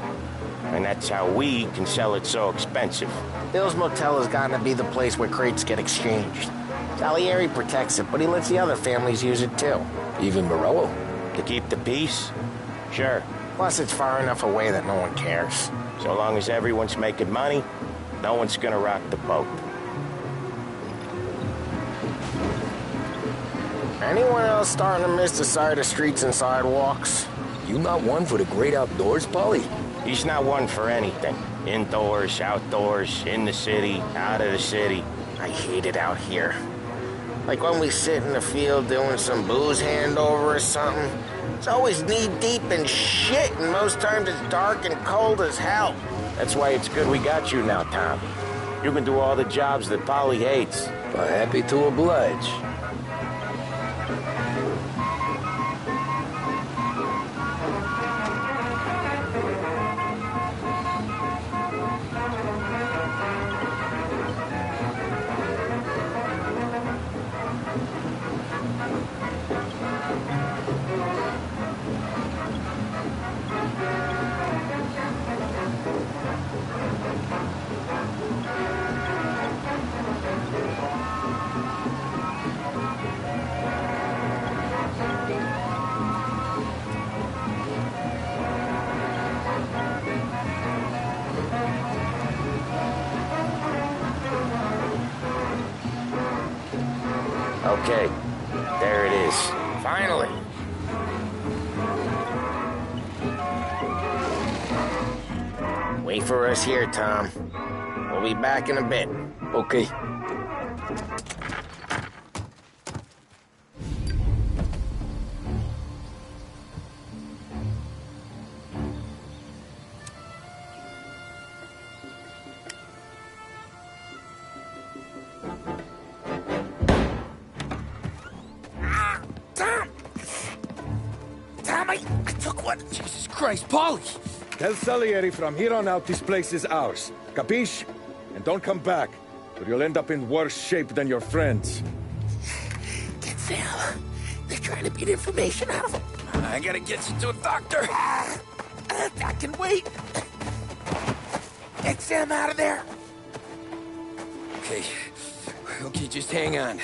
And that's how we can sell it so expensive. Bill's Motel has gotten to be the place where crates get exchanged. Salieri protects it, but he lets the other families use it too. Even Morello? To keep the peace? Sure. Plus it's far enough away that no one cares. So long as everyone's making money, no one's gonna rock the boat. Anyone else starting to miss the side of streets and sidewalks? You not one for the great outdoors, Polly? He's not one for anything. Indoors, outdoors, in the city, out of the city. I hate it out here. Like when we sit in the field doing some booze handover or something. It's always knee-deep in shit, and most times it's dark and cold as hell. That's why it's good we got you now, Tom. You can do all the jobs that Polly hates. But happy to oblige. Okay, there it is. Finally. Wait for us here, Tom. We'll be back in a bit. Okay. Jesus Christ, Polly! Tell Salieri from here on out this place is ours. Capiche? And don't come back, or you'll end up in worse shape than your friends. Get Sam. They're trying to beat information out of him. I gotta get you to a doctor. I can wait. Get Sam out of there. Okay. Okay, just hang on.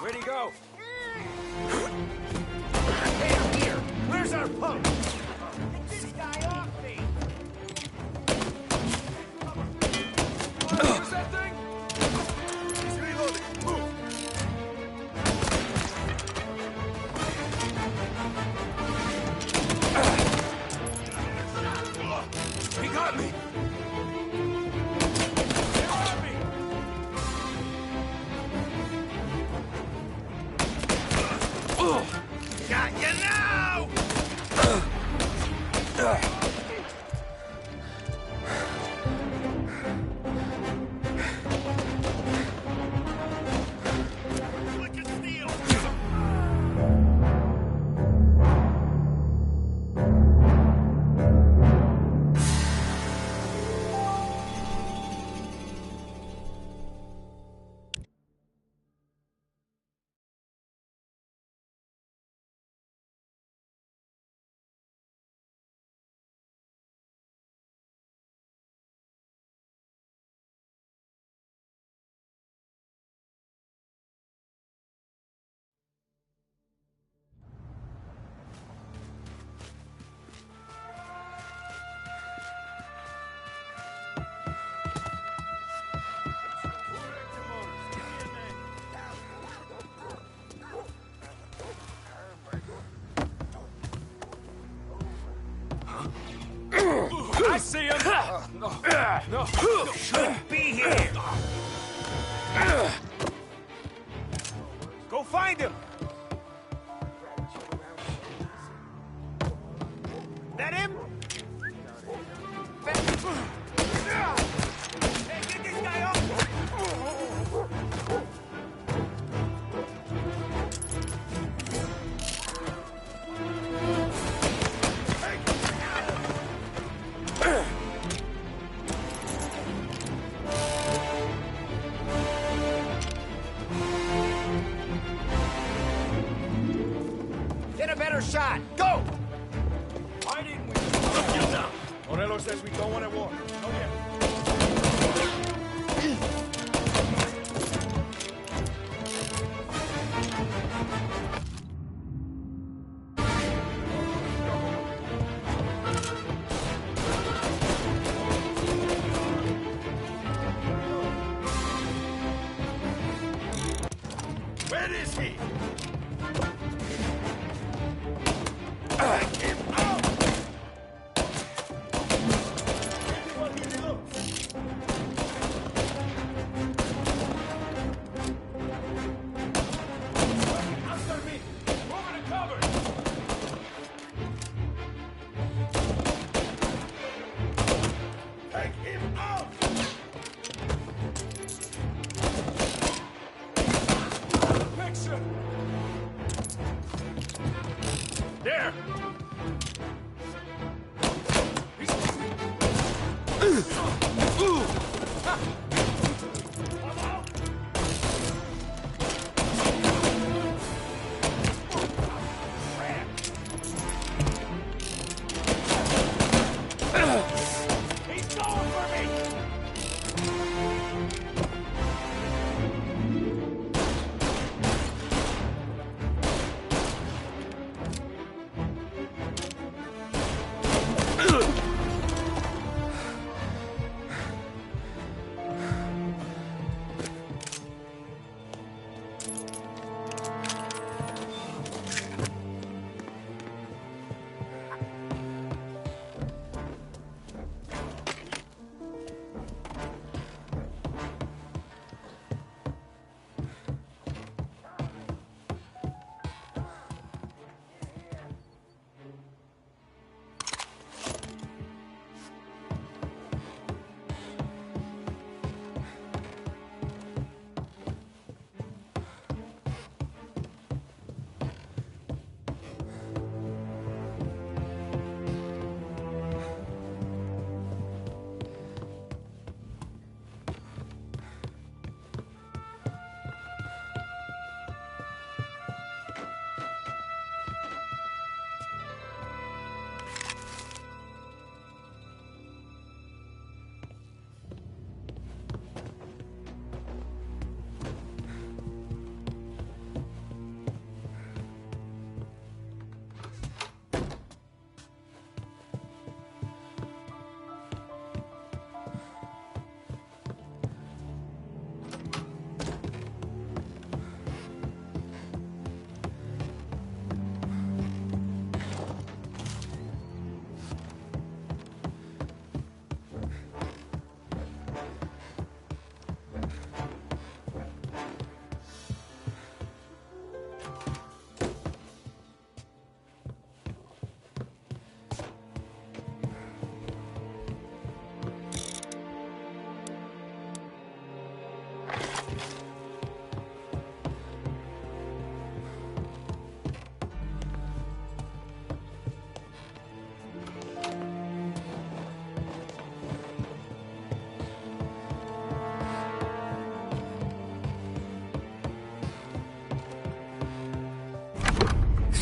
Where'd he go? Hey, I'm here! Where's our punk? Get this guy off me! Where's that thing? He's reloading. Move. He got me. Got you now! I see him! No. Shouldn't be here! Go find him! That him? Hey, get this guy off! Get a better shot. Go! Why didn't we? Morello says we don't want to war. Oh, yeah. Where is he? Him out! After me! Move to cover! Take him out! Picture! There! He's going for me!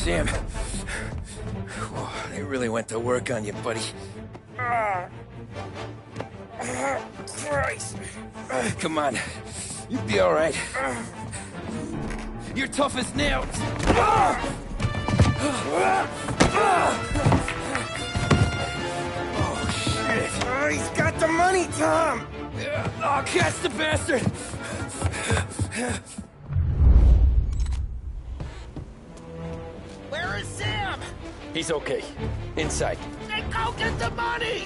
Sam. Whoa, they really went to work on you, buddy. Christ. Come on. You'll be all right. You're tough as nails. Oh, shit. Oh, he's got the money, Tom! Oh, catch the bastard! Where is Sam? He's okay. Inside. Then go get the money!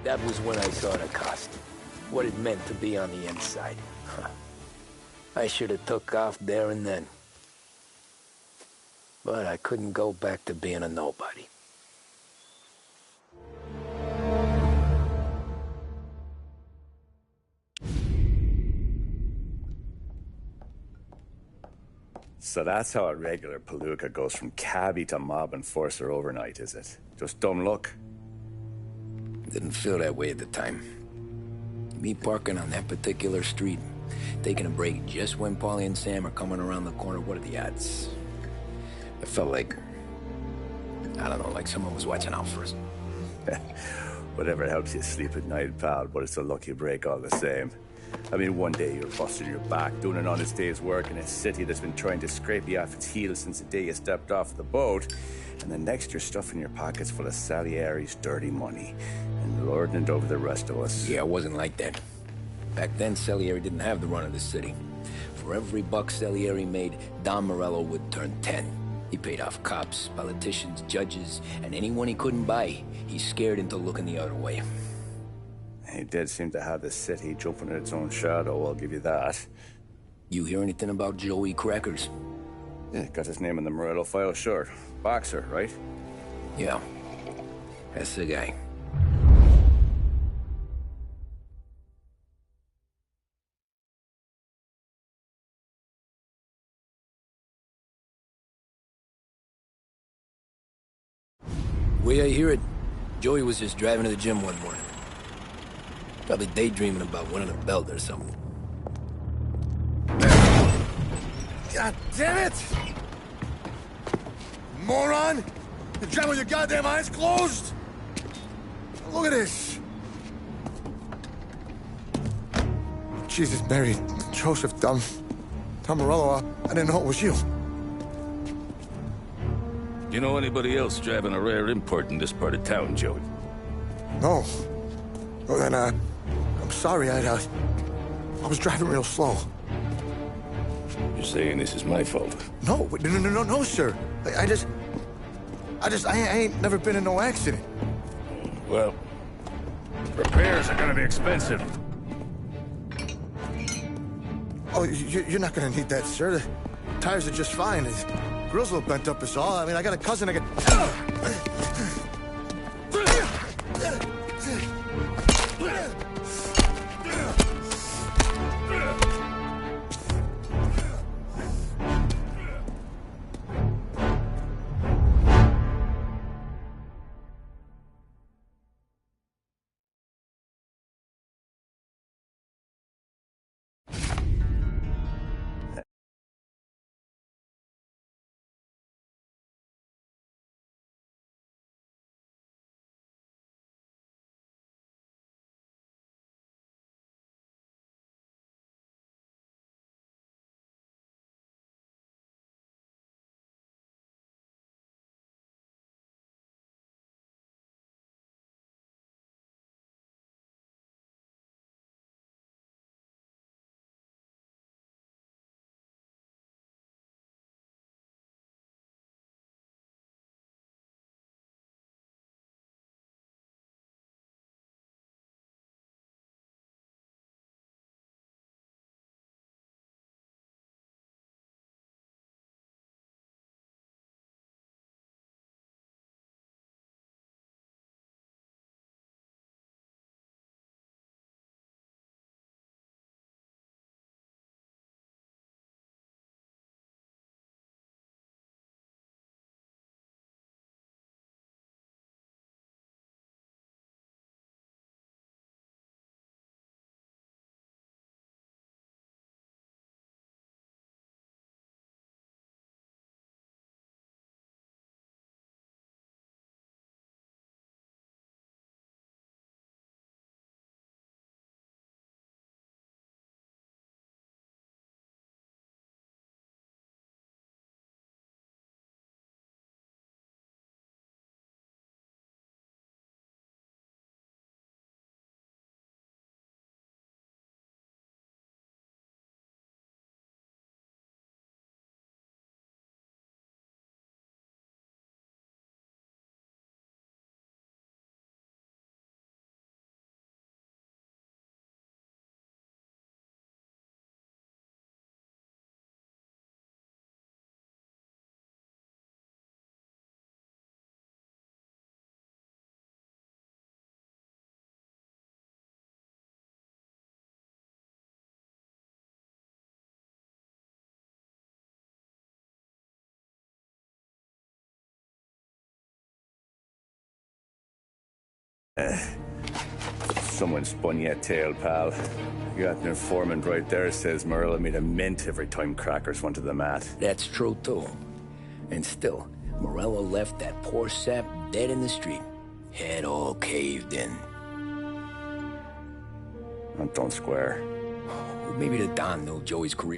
That was when I saw the cost. What it meant to be on the inside. Huh. I should have took off there and then. But I couldn't go back to being a nobody. So that's how a regular palooka goes from cabbie to mob enforcer overnight, is it? Just dumb luck? Didn't feel that way at the time. Me parking on that particular street, taking a break just when Paulie and Sam are coming around the corner, what are the odds? I felt like, I don't know, like someone was watching out for us. Whatever helps you sleep at night, pal, but it's a lucky break all the same. I mean, one day you're busting your back, doing an honest day's work in a city that's been trying to scrape you off its heels since the day you stepped off the boat, and then next you're stuffing your pockets full of Salieri's dirty money and lording it over the rest of us. Yeah, it wasn't like that. Back then, Salieri didn't have the run of the city. For every buck Salieri made, Don Morello would turn 10. He paid off cops, politicians, judges, and anyone he couldn't buy, he scared into looking the other way. He did seem to have the city jumping at its own shadow, I'll give you that. You hear anything about Joey Crackers? Yeah, got his name in the Morello file, sure. Boxer, right? Yeah, that's the guy. The way I hear it, Joey was just driving to the gym one morning. Probably daydreaming about winning a belt or something. God damn it! Moron! You jam with your goddamn eyes closed? Look at this. Jesus, Mary, Joseph, Tom Morello, I didn't know it was you. You know anybody else driving a rare import in this part of town, Joey? No. Well, then, I'm sorry, I was driving real slow. You're saying this is my fault? No, no, sir. I ain't never been in no accident. Well, repairs are gonna be expensive. Oh, you're not gonna need that, sir. The tires are just fine. The grill's a little bent up is all. I mean, I got a cousin I can... Someone spun you a tail, pal. You got an informant right there says Morello made a mint every time crackers went to the mat. That's true, too. And still, Morello left that poor sap dead in the street. Head all caved in. That don't square. Maybe the Don knew Joey's career.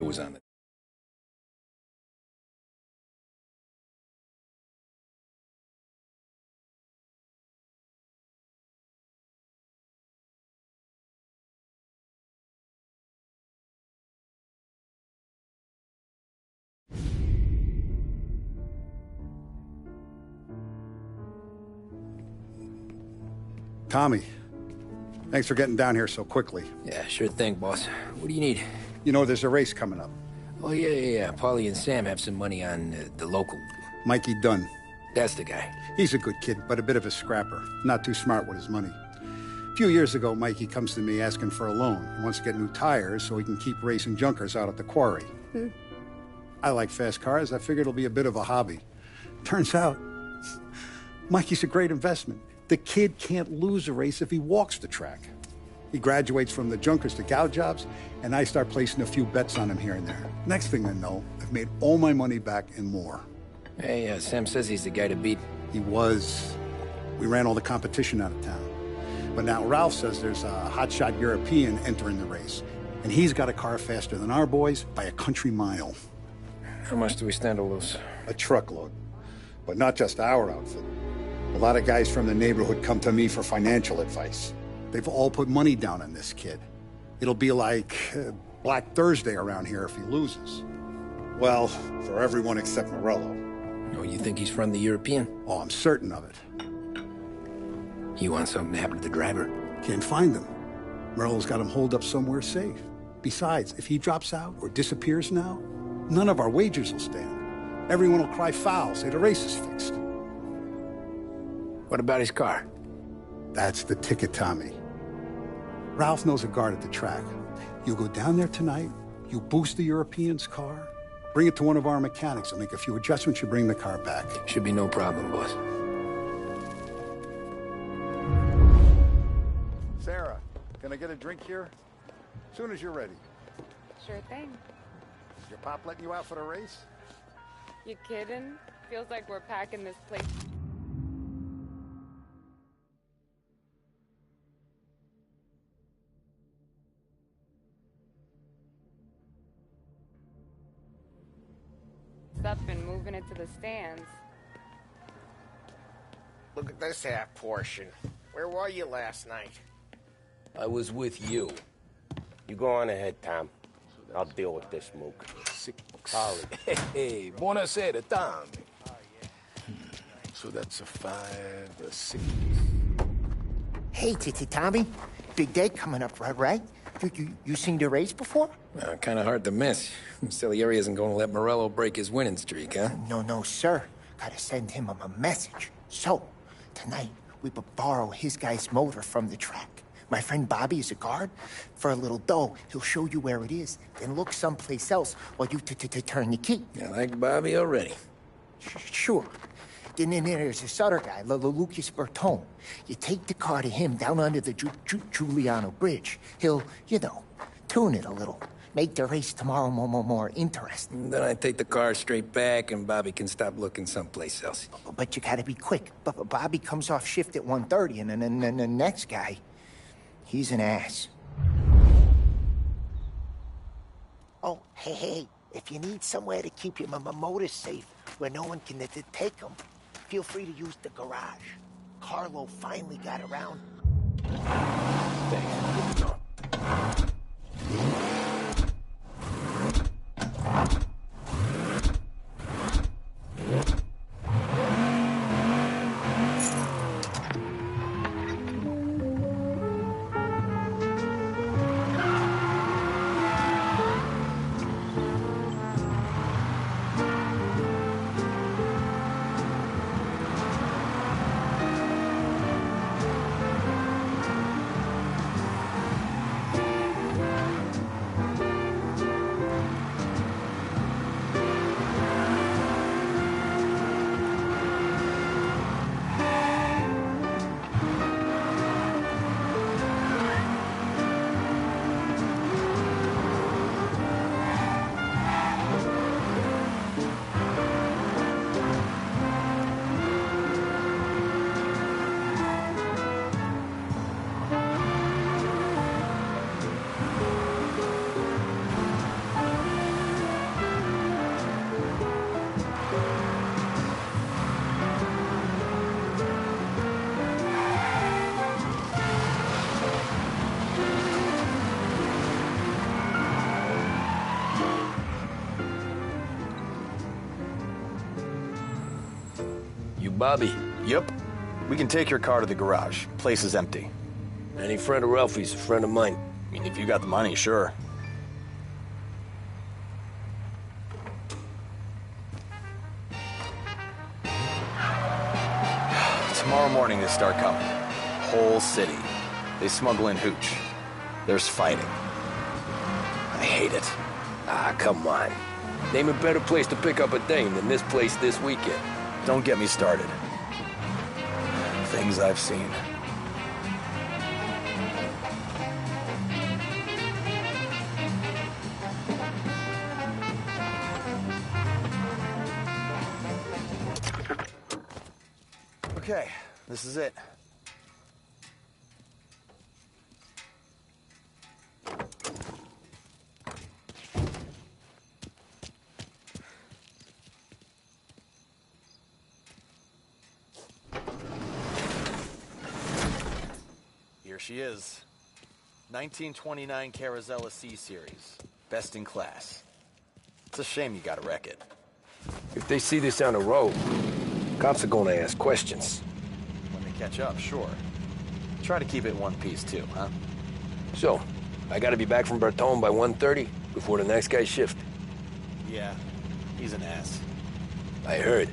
It was on it. Tommy, thanks for getting down here so quickly. Yeah, sure thing, boss. What do you need? You know, there's a race coming up. Oh, yeah. Paulie and Sam have some money on the local. Mikey Dunn. That's the guy. He's a good kid, but a bit of a scrapper. Not too smart with his money. A few years ago, Mikey comes to me asking for a loan. He wants to get new tires so he can keep racing junkers out at the quarry. I like fast cars. I figured it'll be a bit of a hobby. Turns out, Mikey's a great investment. The kid can't lose a race if he walks the track. He graduates from the junkers to gal jobs, and I start placing a few bets on him here and there. Next thing I know, I've made all my money back and more. Hey, Sam says he's the guy to beat. He was. We ran all the competition out of town. But now Ralph says there's a hotshot European entering the race, and he's got a car faster than our boys by a country mile. How much do we stand to lose? A truckload. But not just our outfit. A lot of guys from the neighborhood come to me for financial advice. They've all put money down on this kid. It'll be like Black Thursday around here if he loses. Well, for everyone except Morello. Oh, you think he's from the European? Oh, I'm certain of it. You want something to happen to the driver? Can't find him. Morello's got him holed up somewhere safe. Besides, if he drops out or disappears now, none of our wagers will stand. Everyone will cry foul, say the race is fixed. What about his car? That's the ticket, Tommy. Ralph knows a guard at the track. You go down there tonight, you boost the European's car, bring it to one of our mechanics, and make a few adjustments, you bring the car back. Should be no problem, boss. Sarah, can I get a drink here? As soon as you're ready. Sure thing. Is your pop letting you out for the race? You kidding? Feels like we're packing this place. Up and moving it to the stands. Look at this half portion. Where were you last night? I was with you. You go on ahead, Tom. I'll deal with this mook. Polly. Hey, buonasera, Tom. So that's a 5, a 6. Hey, Tommy. Big day coming up, right? You seen the race before? Kind of hard to miss. Salieri isn't going to let Morello break his winning streak, huh? No, sir. Gotta send him a message. So, tonight, we borrow his guy's motor from the track. My friend Bobby is a guard. For a little dough, he'll show you where it is, then look someplace else while you turn the key. I like Bobby already. Sure. Then there's this other guy, Lucas Bertone. You take the car to him down under the Giuliano Bridge. He'll, tune it a little. Make the race tomorrow more interesting. Then I take the car straight back, and Bobby can stop looking someplace else. But you gotta be quick. Bobby comes off shift at 1:30, and then the next guy, he's an ass. Oh, hey, if you need somewhere to keep your motor safe, where no one can take them, feel free to use the garage. Carlo finally got around. Thanks. Bobby. Yep. We can take your car to the garage. Place is empty. Any friend of Ralphie's a friend of mine. I mean, if you got the money, sure. Tomorrow morning they start coming. Whole city. They smuggle in hooch. There's fighting. I hate it. Ah, come on. Name a better place to pick up a dame than this place this weekend. Don't get me started. Things I've seen. Okay, this is it. Here she is. 1929 Carazella C-Series. Best in class. It's a shame you gotta wreck it. If they see this on the road, cops are gonna ask questions. When they catch up, sure. Try to keep it in one piece too, huh? So, I gotta be back from Bertone by 1:30 before the next guy's shift. Yeah, he's an ass. I heard.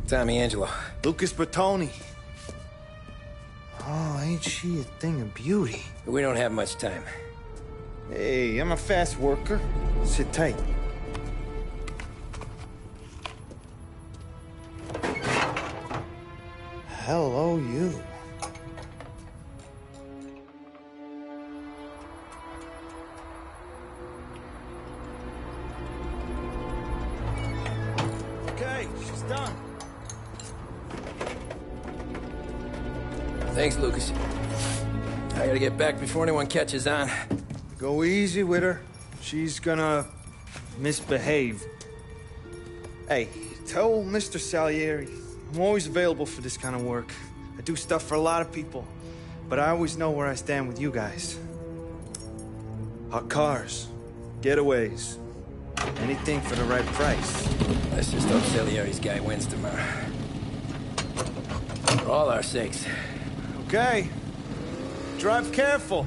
Tommy Angelo. Lucas Bertoni. Oh, ain't she a thing of beauty? We don't have much time. Hey, I'm a fast worker. Sit tight. Hello, you. Okay, she's done. Thanks, Lucas. I gotta get back before anyone catches on. Go easy with her. She's gonna misbehave. Hey, tell Mr. Salieri I'm always available for this kind of work. I do stuff for a lot of people, but I always know where I stand with you guys. Hot cars, getaways, Anything for the right price. Let's just hope Salieri's guy wins tomorrow. For all our sakes. Okay. Drive careful.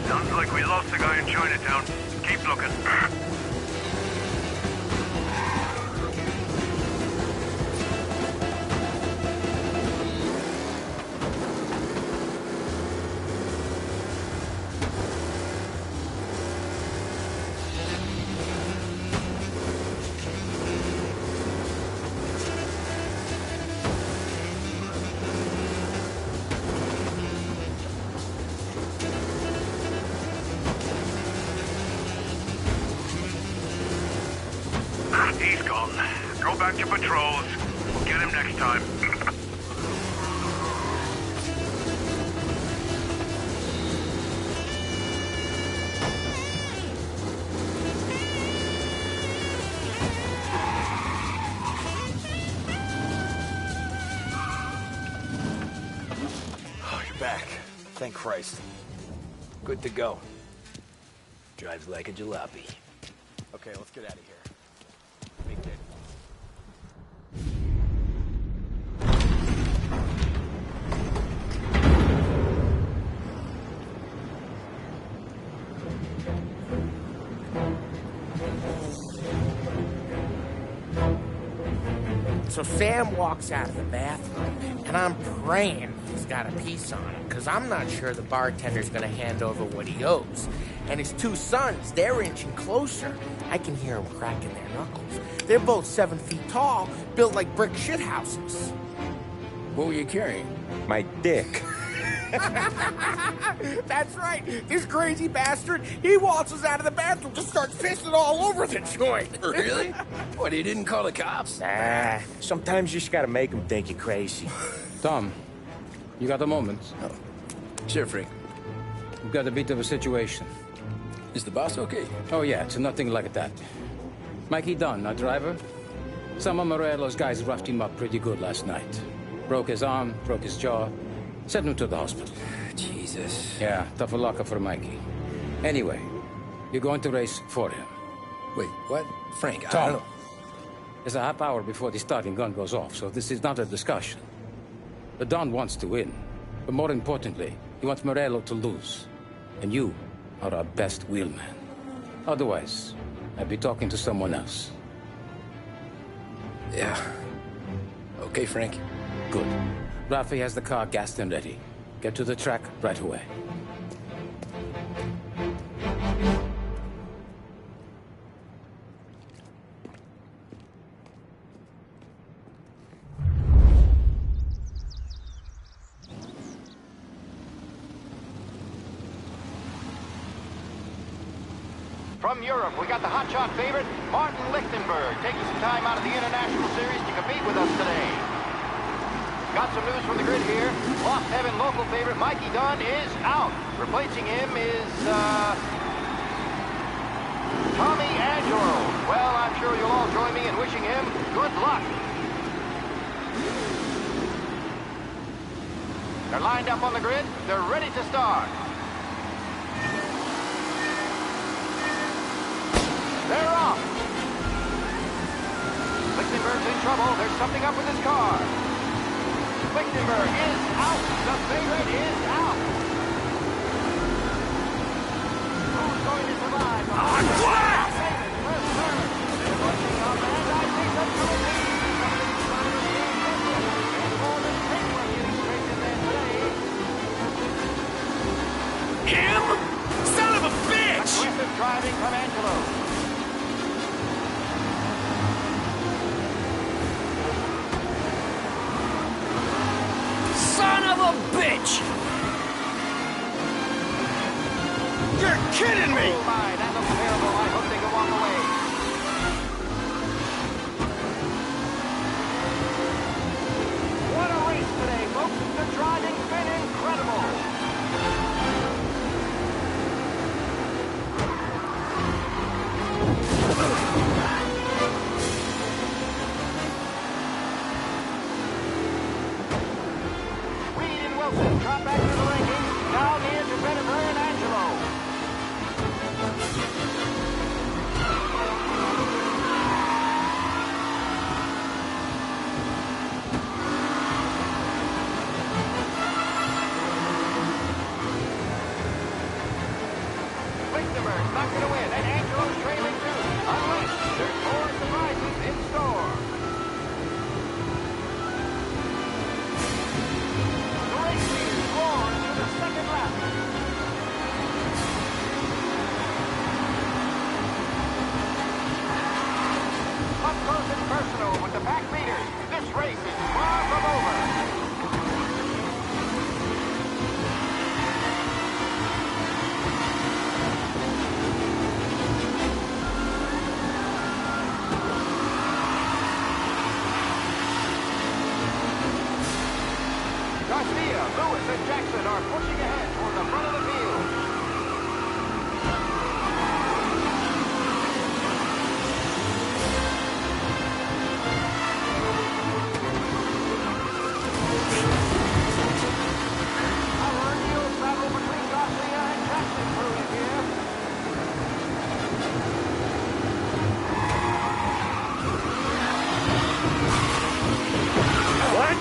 Sounds like we lost the guy in Chinatown. Keep looking. He's gone. Go back to patrols. We'll get him next time. Oh, you're back. Thank Christ. Good to go. Drives like a jalopy. Okay, let's get out of here. Big day. So Sam walks out of the bathroom, and I'm praying he's got a piece on him, because I'm not sure the bartender's going to hand over what he owes. And his two sons, they're inching closer. I can hear them cracking their knuckles. They're both 7 feet tall, built like brick shithouses. What were you carrying? My dick. That's right. This crazy bastard, he waltzes out of the bathroom, just starts pissing all over the joint. Really? What, he didn't call the cops? Ah, sometimes you just gotta make them think you're crazy. Tom, you got a moment? Oh. Sure, Frank. We've got a bit of a situation. Is the boss okay? Oh, yeah, it's nothing like that. Mikey Dunn, our driver. Some of Morello's guys roughed him up pretty good last night. Broke his arm, broke his jaw. Sent him to the hospital. Jesus. Yeah, tough luck for Mikey. Anyway, you're going to race for him. Wait, what? Frank, I Tom, don't know. there's a half hour before the starting gun goes off, so this is not a discussion. The Don wants to win, but more importantly, he wants Morello to lose. And you are our best wheelman. Otherwise, I'd be talking to someone else. Yeah. Okay, Frank. Good. Rafi has the car gassed and ready. Get to the track right away. From Europe, we got the hotshot favorite, Martin Lichtenberg, taking some time out of the International Series to compete with us today. Got some news from the grid here. Lost Heaven local favorite Mikey Dunn is out. Replacing him is, Tommy Angelo. Well, I'm sure you'll all join me in wishing him good luck. They're lined up on the grid. They're ready to start. They're off. Lichtenberg's in trouble. There's something up with his car. Lichtenberg is out. The favorite is out. Who's going to survive? What? First turn. They're pushing up, and I think that's going to be. Him? Son of a bitch! Aggressive driving from Angelo. Son of a bitch! You're kidding me! Oh my, that looks terrible. I hope they can walk away. What a race today, folks. The driving's been incredible. Drop back to the rankings, down near to Bennifer and Angelo. Lichtenberg's not going to win, and Angelo's trailing too, unless there's more surprises in store. Second lap. Up close and personal with the back leaders. This race is far from over. Garcia, Lewis, and Jackson are pushing ahead toward the front of the field. Our Neil battle between Garcia and Jackson brewing here. What?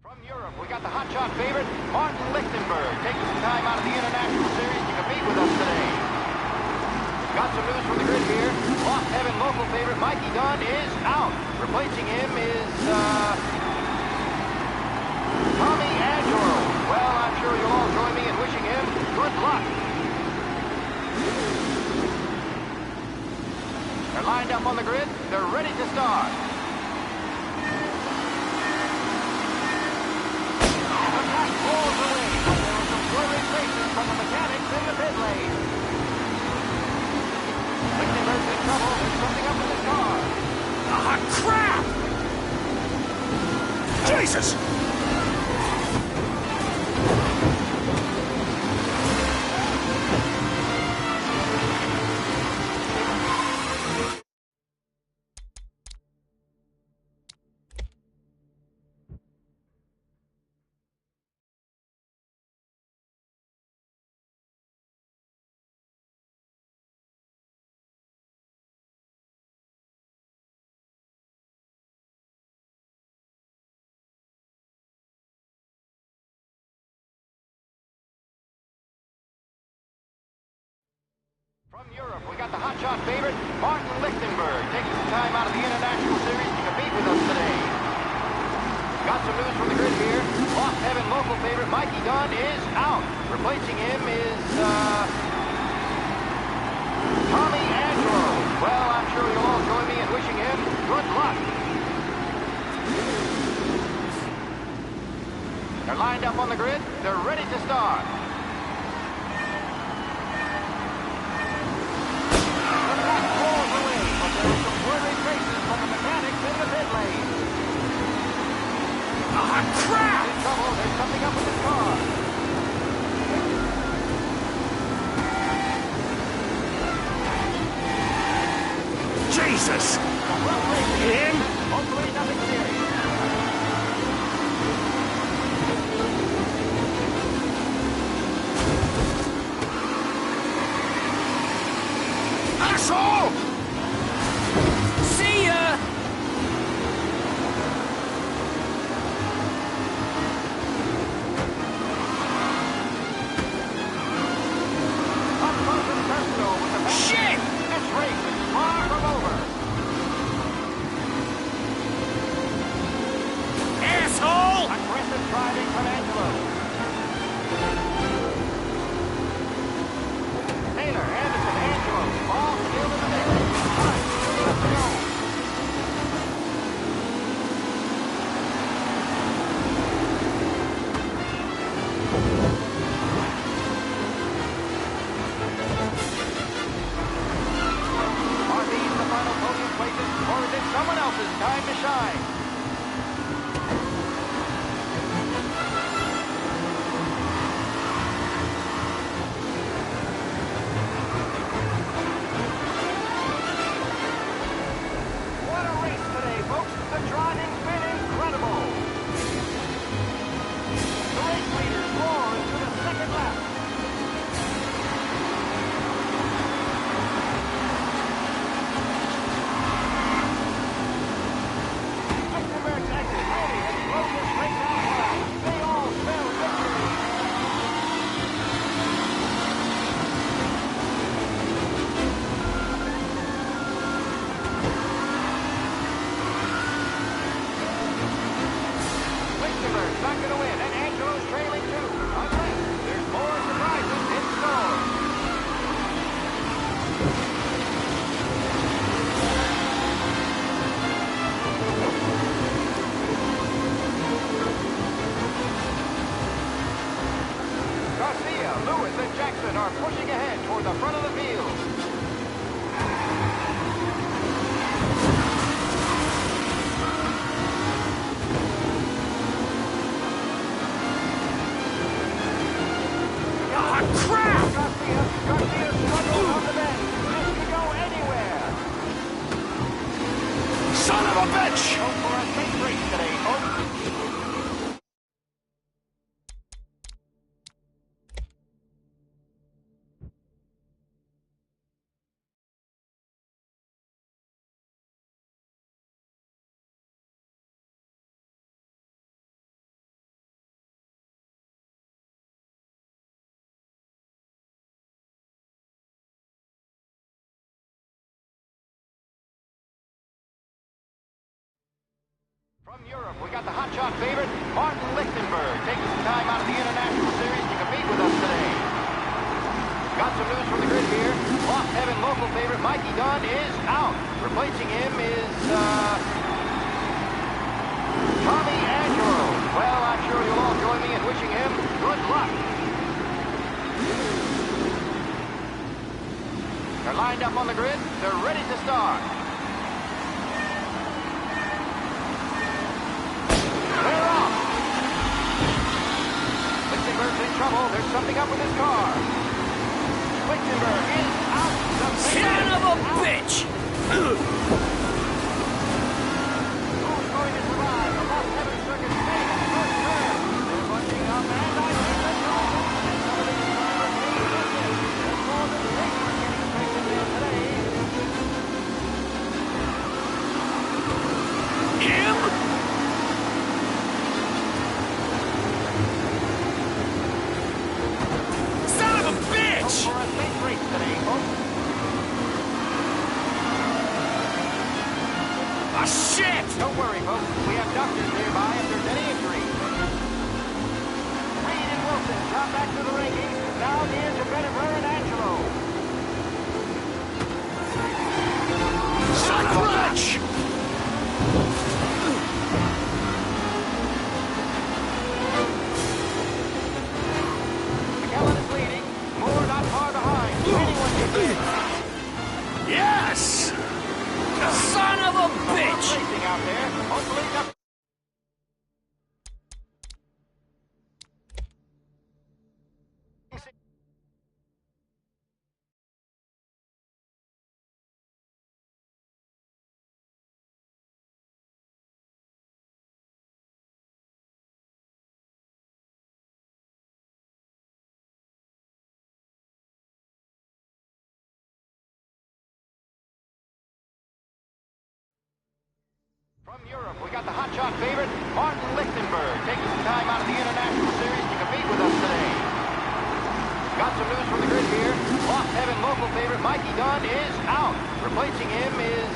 From Europe, we got the hotshot favorite, Martin Lichtenberg, taking some time out of the International Series to compete with us today. Got some news from the grid here. Lost Heaven local favorite Mikey Dunn is out. Replacing him is, Tommy Angelo. Well, I'm sure you'll all join me in wishing him good luck. They're lined up on the grid. They're ready to start. Pulls away, but there were some flurry faces from the mechanics in the pit lane. Lichtenberg's in trouble. There's something up with his car. Ah, crap! Jesus! From Europe, we got the hotshot favorite, Martin Lichtenberg, taking some time out of the International Series to compete compete with us today. Got some news from the grid here. Lost Heaven local favorite Mikey Dunn is out. Replacing him is, Tommy Angelo. Well, I'm sure you'll all join me in wishing him good luck. They're lined up on the grid. They're ready to start. The track rolls away, but there are some blurry traces from the mechanics in the pit lane. Ah, crap! In trouble. There's something up with his car. Jesus! Him? Hopefully nothing serious. Asshole! See ya! Up close and personal with the Shit! This race is far from over. Asshole! Aggressive driving from Angelo. Taylor, Anderson, Angelo, all still in the mix. 5 left to go. Are these the final podium places, or is it someone else's time to shine? What a race today, folks. The driving's been incredible. The race leaders roar into the second lap. Lichtenberg's exit really has blown this race out wide. They all spell victory. Lichtenberg's not going to win, and Angelo's trailing too. Unless there's more surprises in store. Garcia, Lewis, and Jackson are pushing ahead toward the front of the field. Ah, crap! Garcia struggles on the bend. This could go anywhere. Son of a bitch! Go for a safe race today, folks. From Europe, we got the hotshot favorite, Martin Lichtenberg, taking some time out of the International Series to compete with us today. Got some news from the grid here. Lost Heaven local favorite Mikey Dunn is out. Replacing him is, Tommy Angelo. Well, I'm sure you'll all join me in wishing him good luck. They're lined up on the grid. They're ready to start. They're off. Lichtenberg's in trouble. There's something up with his car. Lichtenberg is out. Son of a bitch! Who's going to survive the Lost Heaven Circuit famous first turn? They're bunching up, and I think the driver and some of these drivers may be missing. There's more than racers getting strengthened there today. Him? Son of a bitch! For a safe race today, folks. Ah, shit! Don't worry, folks. We have doctors nearby if there's any injury. Reed and Wilson drop back to the rankings. Now near to Bennifer and Angelo. Son of a bitch! McKellen is leading. Moore not far behind. Anyone can get. Yes! Son of a bitch! Racing out there. Hopefully the... From Europe, we got the hotshot favorite, Martin Lichtenberg, taking some time out of the International Series to compete with us today. Got some news from the grid here. Lost Heaven local favorite Mikey Dunn is out. Replacing him is,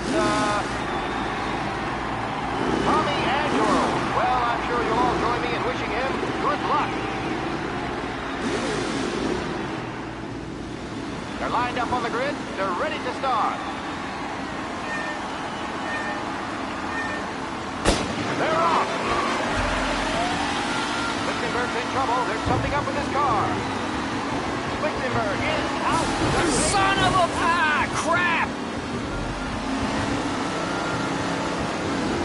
Tommy Angelo. Well, I'm sure you'll all join me in wishing him good luck. They're lined up on the grid. They're ready to start. They're off! Lichtenberg's in trouble. There's something up with his car. Lichtenberg is out. Son of a... Ah, crap!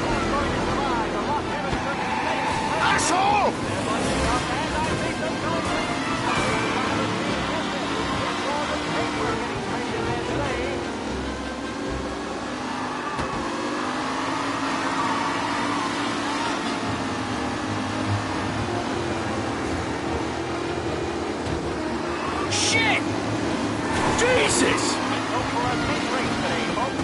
Who's going to survive? The Lost Heaven circuit. Asshole! They're bunching up, and I think the collision. We're getting straight in there today. Shit! Jesus! Go for a big race today, folks.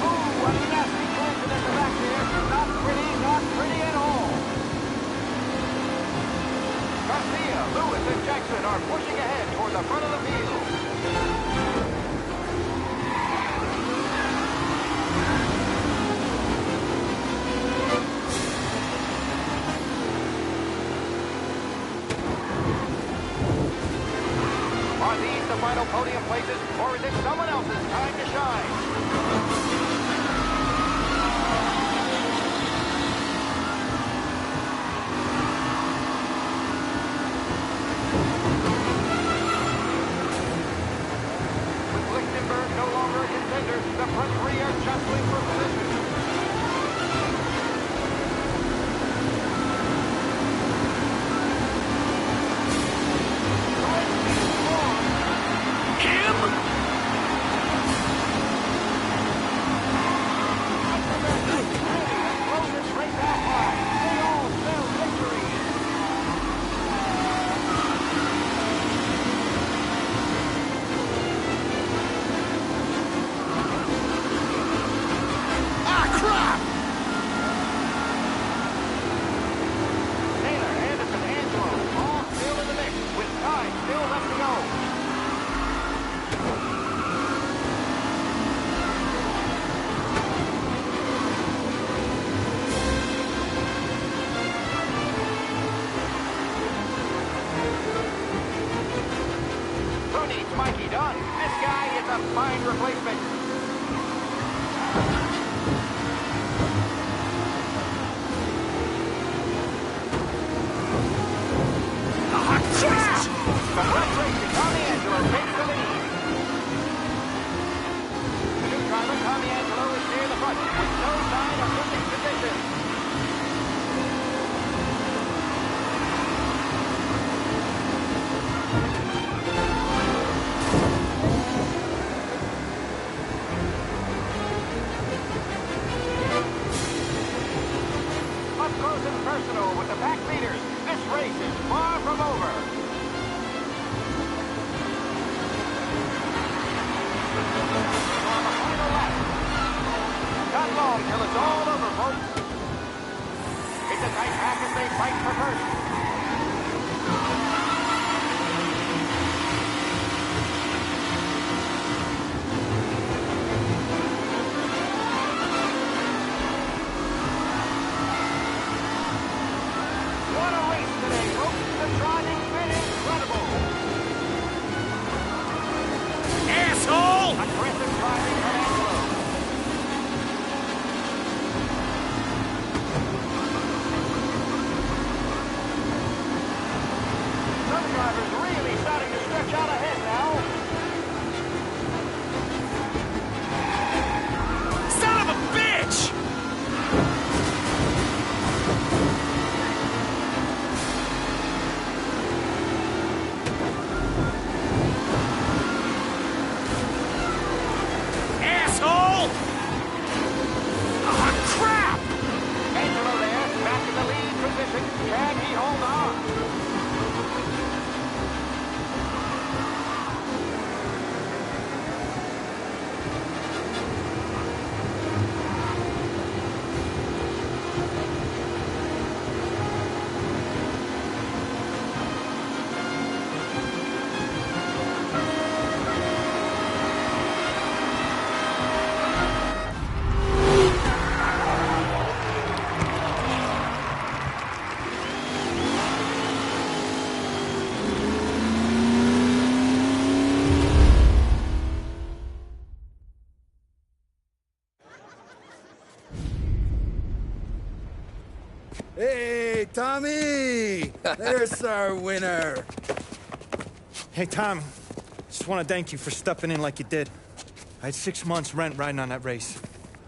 Oh, what a nasty collision at the back there. Not pretty at all. Garcia, Lewis, and Jackson are pushing ahead toward the front of the field. Are these the final podium places, or is it someone else's time to shine? With Lichtenberg no longer a contender, the front three are jostling for position. Taylor, Anderson, Angelo, all still in the mix, with time still left to go. Who needs Mikey Dunn? This guy is a fine replacement. Jesus! From West Racing, Tommy Angelo takes the lead. The new driver, Tommy Angelo, is near the front with no sign of losing position. Up close and personal with the pack leaders. This race is far from over. On the final lap. Not long till it's all over, folks. It's a tight pack as they fight for first. Ah, crap! Angelo there, back in the lead position. Can he hold on? Hey, Tommy! There's our winner. Hey, Tom. Just want to thank you for stepping in like you did. I had 6 months rent riding on that race.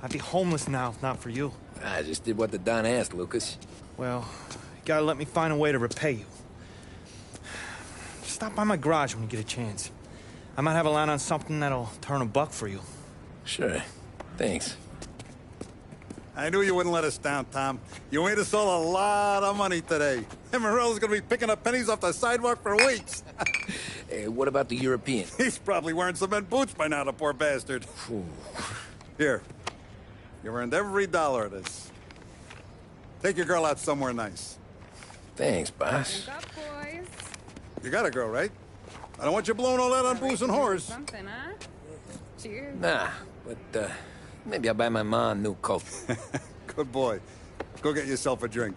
I'd be homeless now if not for you. I just did what the Don asked, Lucas. Well, you gotta let me find a way to repay you. Stop by my garage when you get a chance. I might have a line on something that'll turn a buck for you. Sure. Thanks. I knew you wouldn't let us down, Tom. You made us all a lot of money today. And Morello's gonna be picking up pennies off the sidewalk for weeks. Hey, what about the European? He's probably wearing cement boots by now, the poor bastard. Here. You earned every dollar of this. Take your girl out somewhere nice. Thanks, boss. Drink up, boys. You got a girl, right? I don't want you blowing all that on booze and whores. Something, huh? Cheers. Nah, but, maybe I'll buy my mom a new coat. Good boy. Go get yourself a drink.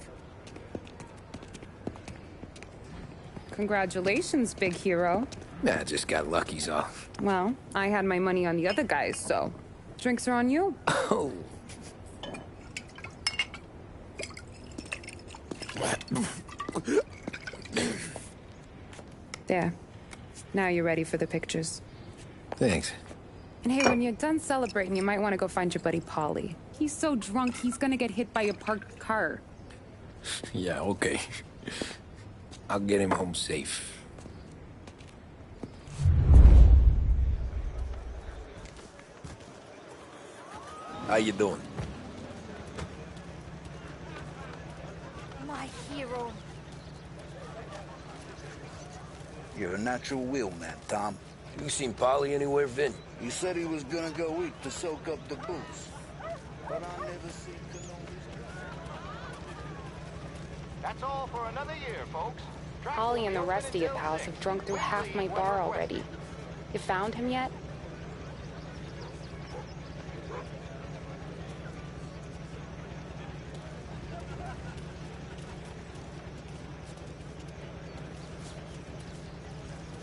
Congratulations, big hero. Nah, just got lucky's all. Well, I had my money on the other guys, so drinks are on you. Oh. There. Now you're ready for the pictures. Thanks. And hey, when you're done celebrating, you might want to go find your buddy Paulie. He's so drunk, he's gonna get hit by a parked car. Yeah, okay. I'll get him home safe. How you doing? My hero. You're a natural wheel man, Tom. You seen Polly anywhere, Vin? He said he was gonna go eat to soak up the booze. But I never seen That's all for another year, folks. Paulie and the rest of you pals have drunk through half my bar already. You found him yet?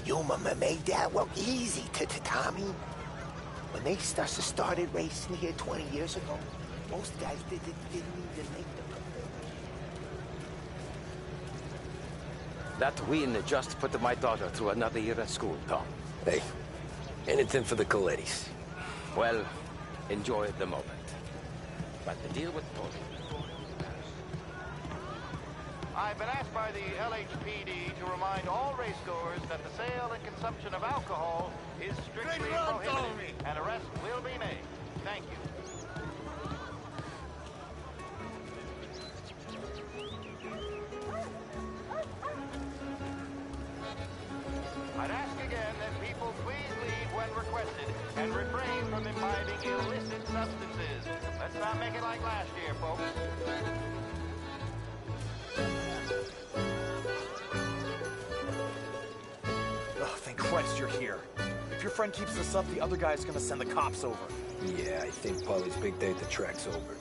Your mama made that look easy to Tommy. When they started racing here 20 years ago, most guys didn't even make the... That win just put my daughter through another year at school, Tom. Hey, anything for the Colettis. Well, enjoy the moment. But the deal with Tony... I've been asked by the LHPD to remind all racegoers that the sale and consumption of alcohol is strictly prohibited, and arrests will be made. Thank you. I'd ask again that people please leave when requested and refrain from imbibing illicit substances. Let's not make it like last year, folks. Oh, thank Christ you're here. If your friend keeps this up, the other guy's gonna send the cops over. Yeah, I think Polly's big day at the track's over.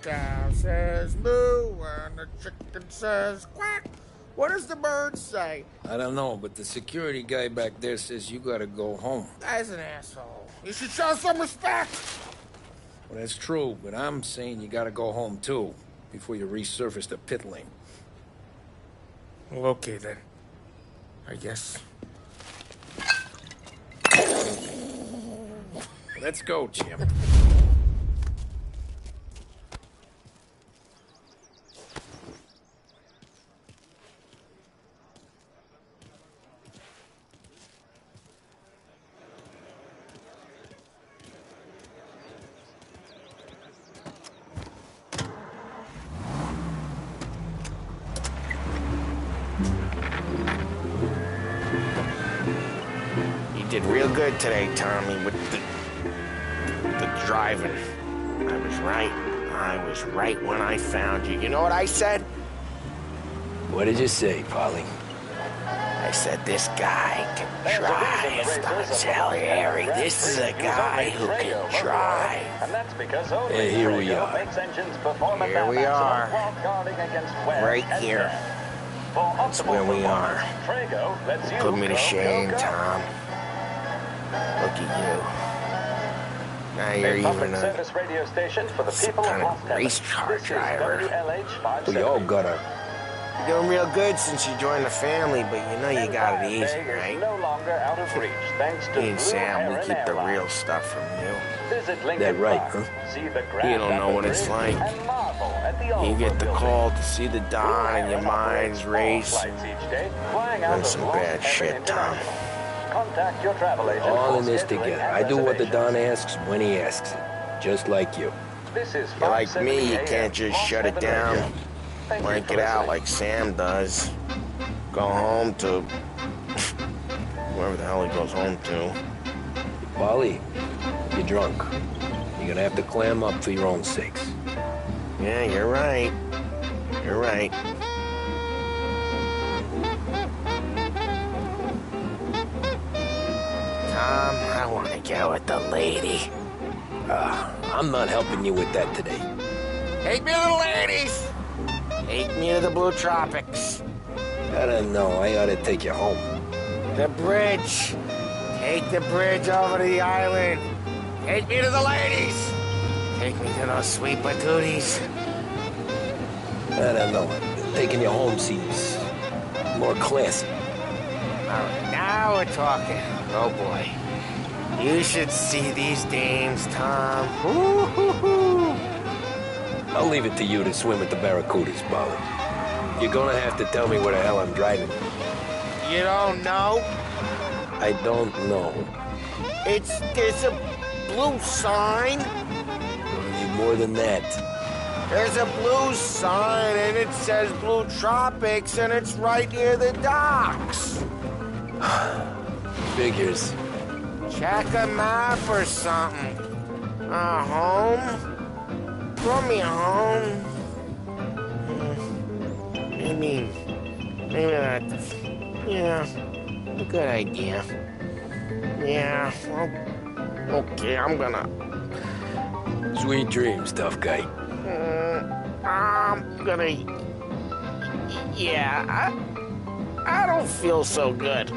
Cow says moo and the chicken says quack. What does the bird say? I don't know, but the security guy back there says you gotta go home. Guy's an asshole. You should show some respect. Well, that's true, but I'm saying you gotta go home too, before you resurface the pit lane. Well, okay then. I guess. Let's go, Jim. You did real good today, Tommy, with the driving. I was right. I was right when I found you. You know what I said? What did you say, Polly? I said, this guy can drive, Don Salieri. This is a guy who can drive. And that's because And here we are. Here we are. Right here. That's where we are. Put me to shame, Tom. Look at you. Now you're even some kind of race car driver. We all got our... You're doing real good since you joined the family, but you know you got it easy, right? Me and Sam, we keep the real stuff from you. That right, huh? You don't know what it's like. You get the call to see the Don and your mind's race. Done some bad shit, Tom. All in this together. I do what the Don asks when he asks it. Just like you. You're like me, you can't just shut it down. Blank it out like Sam does. Go home to... wherever the hell he goes home to. Polly, you're drunk. You're gonna have to clam up for your own sakes. Yeah, you're right. You're right. Tom, I want to get with the lady. I'm not helping you with that today. Take me to the ladies! Take me to the Blue Tropics. I don't know. I ought to take you home. The bridge. Take the bridge over to the island. Take me to the ladies. Take me to those sweet patooties. I don't know. Taking you home seems more classy. All right, now we're talking. Oh, boy. You should see these dames, Tom. Woo-hoo-hoo. I'll leave it to you to swim with the barracudas, Polly. You're gonna have to tell me where the hell I'm driving. You don't know? I don't know. There's a blue sign. I need more than that. There's a blue sign, and it says Blue Tropics, and it's right near the docks. Figures. Check a map or something. Home? Throw me home. Maybe that's... yeah, a good idea. Yeah, well, okay, I'm gonna... Sweet dreams, tough guy. I'm gonna... yeah, I don't feel so good.